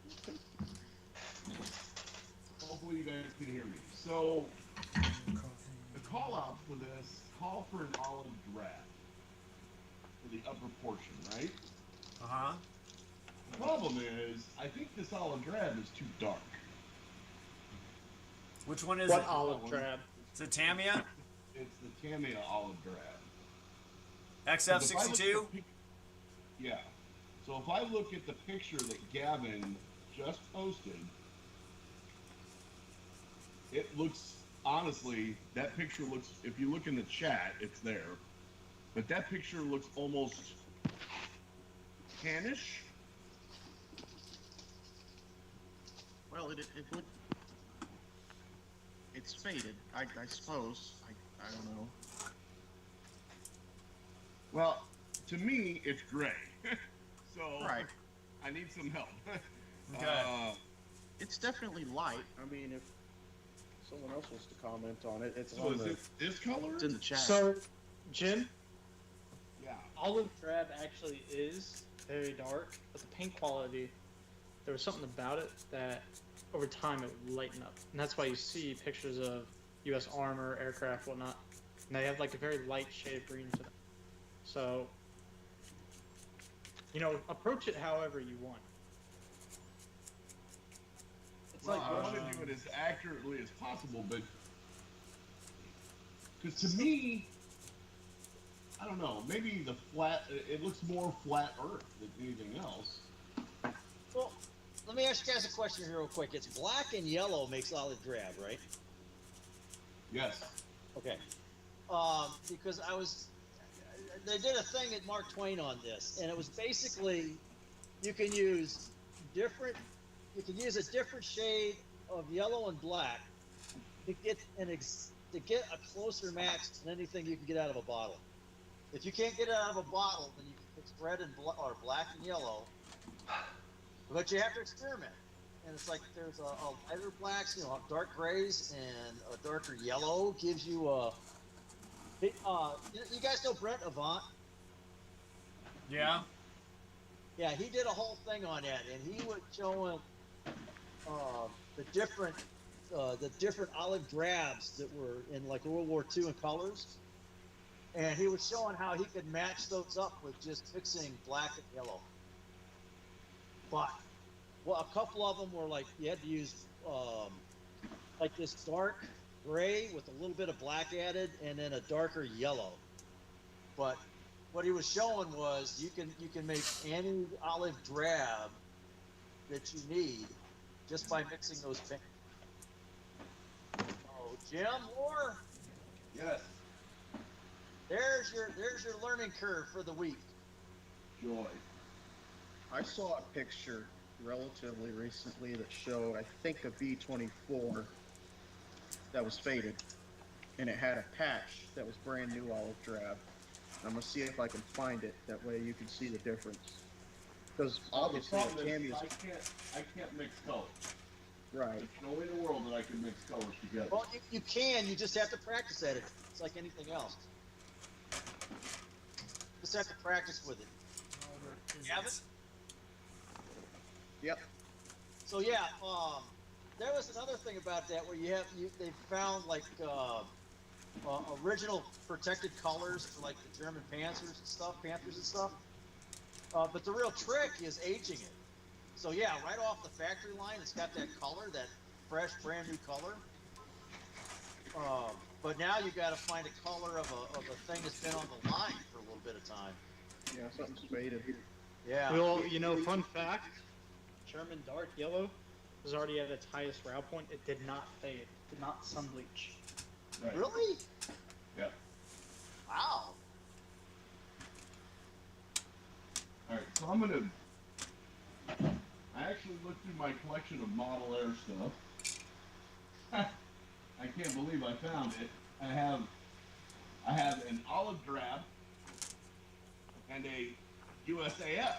Hopefully you guys can hear me. So, the call out for this, call for an olive drab for the upper portion, right? Uh-huh. The problem is, I think this olive drab is too dark. Which one is What it? olive drab? Is it Tamiya? It's the Tamiya olive drab. XF62? Yeah. So if I look at the picture that Gavin just posted, it looks, honestly, that picture looks, if you look in the chat, it's there. But that picture looks almost tannish. Well, it would. It's faded, I suppose. I don't know. Well, to me, it's gray. So Right. I need some help. Okay. It's definitely light. I mean, if someone else wants to comment on it, it's So on is the. it this color? It's in the chat. So, Jim, Yeah. olive drab actually is very dark, but the paint quality, there was something about it that over time it would lighten up. And that's why you see pictures of U.S. armor, aircraft, whatnot, and they have like a very light shade of green to them. So, you know, approach it however you want. It's Well, like I want to do it as accurately as possible, but because to me, I don't know, maybe the flat, it looks more flat Earth than anything else. Well, let me ask you guys a question here real quick. It's black and yellow makes olive drab, right? Yes. Okay. Because they did a thing at Mark Twain on this, and it was basically you can use a different shade of yellow and black to get a closer match than anything you can get out of a bottle. If you can't get it out of a bottle, then you can fix red and or black and yellow. But you have to experiment. And it's like there's a lighter blacks, dark grays, and a darker yellow gives you a. You guys know Brent Avant? Yeah. Yeah, he did a whole thing on that, and he was showing the different olive drabs that were in like World War II in colors, and he was showing how he could match those up with just mixing black and yellow. But a couple of them were like you had to use like this dark gray with a little bit of black added, and then a darker yellow. But what he was showing was you can make any olive drab that you need just by mixing those paints. Oh, Jim Moore, Yes. there's your learning curve for the week. Joy. I saw a picture relatively recently that showed, I think, a B-24 that was faded, and it had a patch that was brand new olive drab. I'm gonna see if I can find it. That way you can see the difference. Because obviously, the problem Tammy is is I can't mix colors. right. It's the only in the world that I can mix colors together. Well, you can. You just have to practice at it. It's like anything else. Just have to practice with it. You have it? Yep. So yeah, there was another thing about that where they found like original protected colors for like the German Panthers and stuff. But the real trick is aging it. So yeah, right off the factory line, it's got that color, that fresh, brand new color. But now you got to find a color of a thing that's been on the line for a little bit of time. Yeah, something's faded. Yeah. Well, you know, fun fact, German dark yellow was already at its highest RAL point. It did not fade, did not sun bleach. Right. Really? Yeah. Wow. All right, so I actually looked through my collection of Model Air stuff. I can't believe I found it. I have an olive drab and a USAF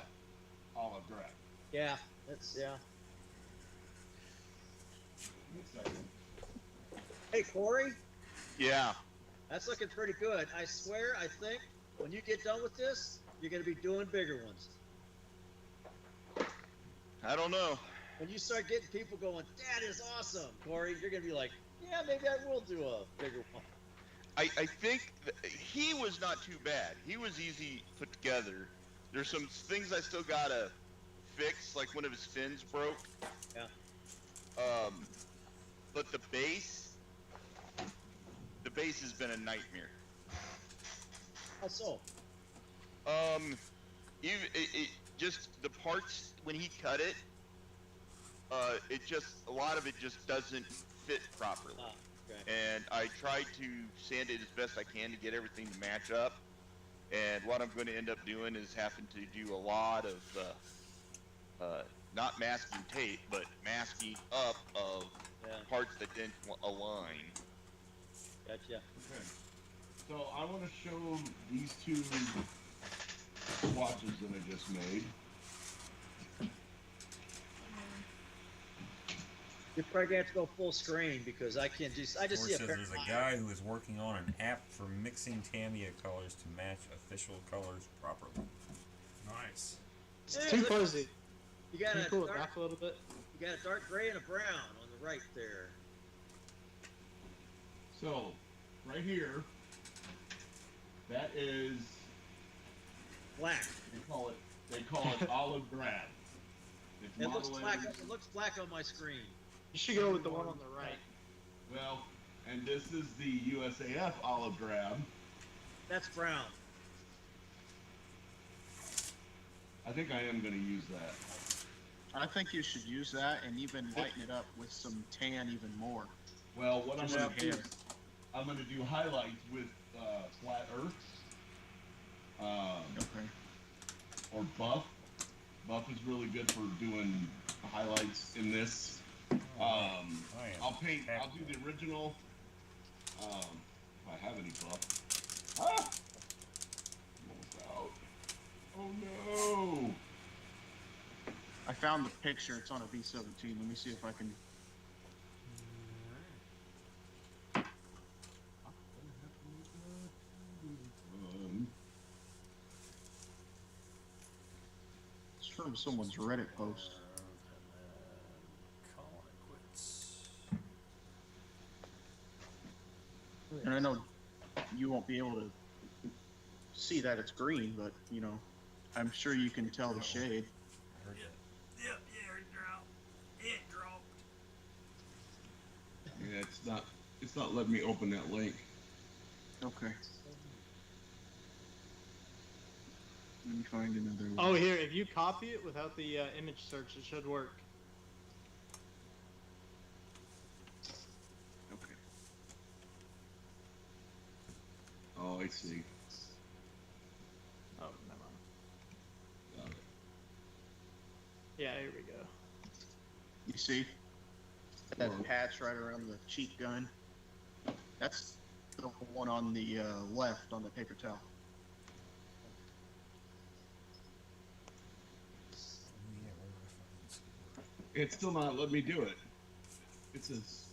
olive drab. Yeah. That's yeah. Hey Corey, Yeah. that's looking pretty good. I swear, I think when you get done with this, you're gonna be doing bigger ones. I don't know. When you start getting people going, that is awesome, Corey, you're gonna be like, yeah, maybe I will do a bigger one. I think he was not too bad. He was easy put together. There's some things I still gotta fix, like one of his fins broke. Yeah. But the base has been a nightmare. How so? It just the parts when he cut it, a lot of it just doesn't fit properly. Okay. And I tried to sand it as best I can to get everything to match up. And what I'm going to end up doing is having to do a lot of not masking tape, but masking up of parts that didn't align. Gotcha. Okay. So I want to show these two swatches that I just made. You're probably gonna have to go full screen because I just see a Says pair. there's a guy who is working on an app for mixing Tamiya colors to match official colors properly. Nice. It's too fuzzy. You got Can you a pull it dark, back a little bit? you got a dark gray and a brown on the right there. So, right here, that is Black. They call it olive drab. It's It looks Model black. M's. It looks black on my screen. You should go with the one on the right. Well, and this is the USAF olive drab. That's brown. I think I am going to use that. I think you should use that and even lighten it up with some tan even more. Well, what I'm Just going like to do hair. is I'm going to do highlights with flat earth. Okay. Or buff. Buff is really good for doing highlights in this. I'll do the original. If I have any buff. Ah! Almost out. Oh no! I found the picture. It's on a V17. Let me see if I can. It's from someone's Reddit post. Call it quits. And I know you won't be able to see that it's green, but you know, I'm sure you can tell the shade. Yeah, it dropped. It dropped. Yeah, it's not letting me open that link. Okay. Let me find another. Oh, here, if you copy it without the image search, it should work. Okay. Oh, I see. Oh, never mind. Got it. Yeah, here we go. You see that Well- patch right around the cheek gun? That's the one on the left on the paper towel. It's still not letting me do it. It says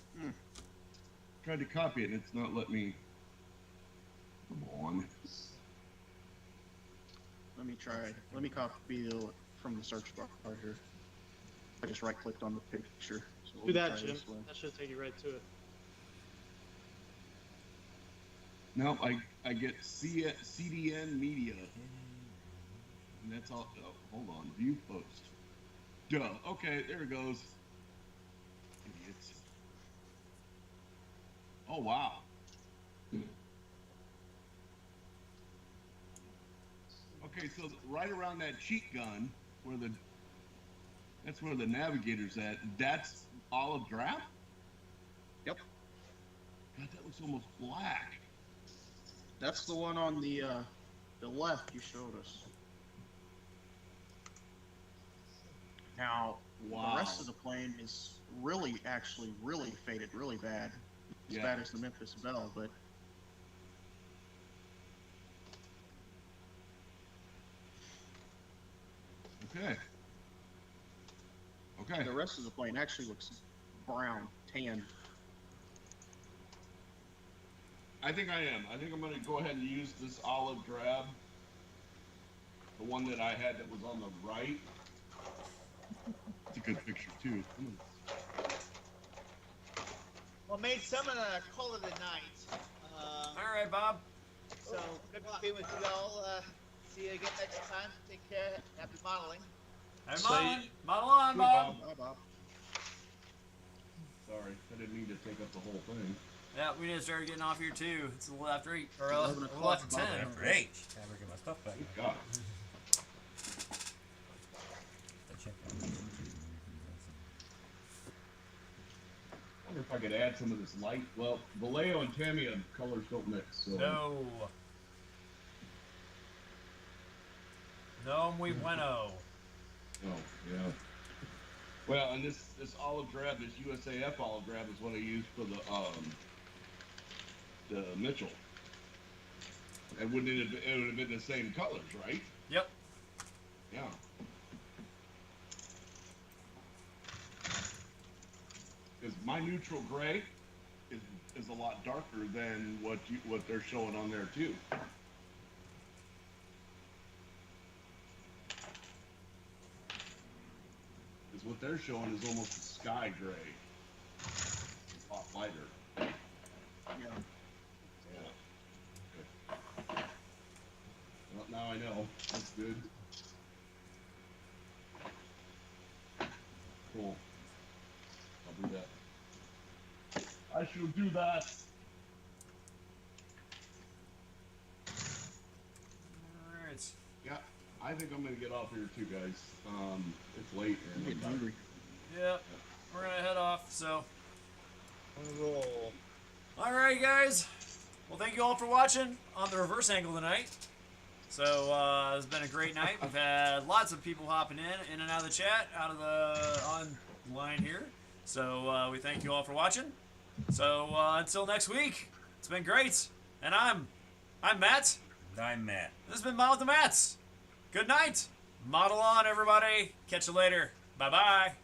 tried to copy it and it's not letting me. Come on. Let me try. Let me copy from the search bar here. I just right clicked on the picture. So Do we'll that, try Jim. this one. That should take you right to it. No, I get CDN Media. And that's all. Oh, hold on. View post. Duh. Okay, there it goes. Idiots. Oh, wow. Okay, so right around that cheek gun, that's where the navigator's at. That's olive drab? Yep. God, that looks almost black. That's the one on the left you showed us. Now, Wow. the rest of the plane is really, actually, really faded really bad. As Yeah. bad as the Memphis Belle, but Okay. Okay. the rest of the plane actually looks brown, tan. I think I am. I think I'm going to go ahead and use this olive drab. The one that I had that was on the right. It's a good picture, too. Well, made some of the call it a night. All right, Bob. So good being with you all. See you again next time. Take care. Happy modeling. Hey, So model on, Bob. Bye, Bob. Sorry, I didn't mean to take up the whole thing. Yeah, we need to start getting off here too. It's a little after 8, or 11 a little o'clock, after Bob. 10. After 8. Time to get my stuff back. Good God. I wonder if I could add some of this light. Well, Vallejo and Tamiya colors don't mix. So. No. No muy bueno. Oh, yeah. Well, and this olive drab, this USAF olive drab, is what I used for the Mitchell. And wouldn't it would have been the same colors, right? Yep. Yeah. Because my neutral gray is a lot darker than what they're showing on there too. what they're showing is almost a sky gray. It's a lot lighter. Yeah. Well, now I know. That's good. Cool. I'll do that. I shall do that. Alright. Yeah, I think I'm gonna get off here too, guys. It's late I'm and getting hungry. Yep. We're gonna head off, so. On the roll. Alright, guys. Well, thank you all for watching on the reverse angle tonight. So, it's been a great night. We've had lots of people hopping in and out of the chat, out of the online here. So, we thank you all for watching. So, until next week, it's been great. And I'm Matt. I'm Matt. This has been Mod with the Mats. Good night. Model on, everybody. Catch you later. Bye-bye.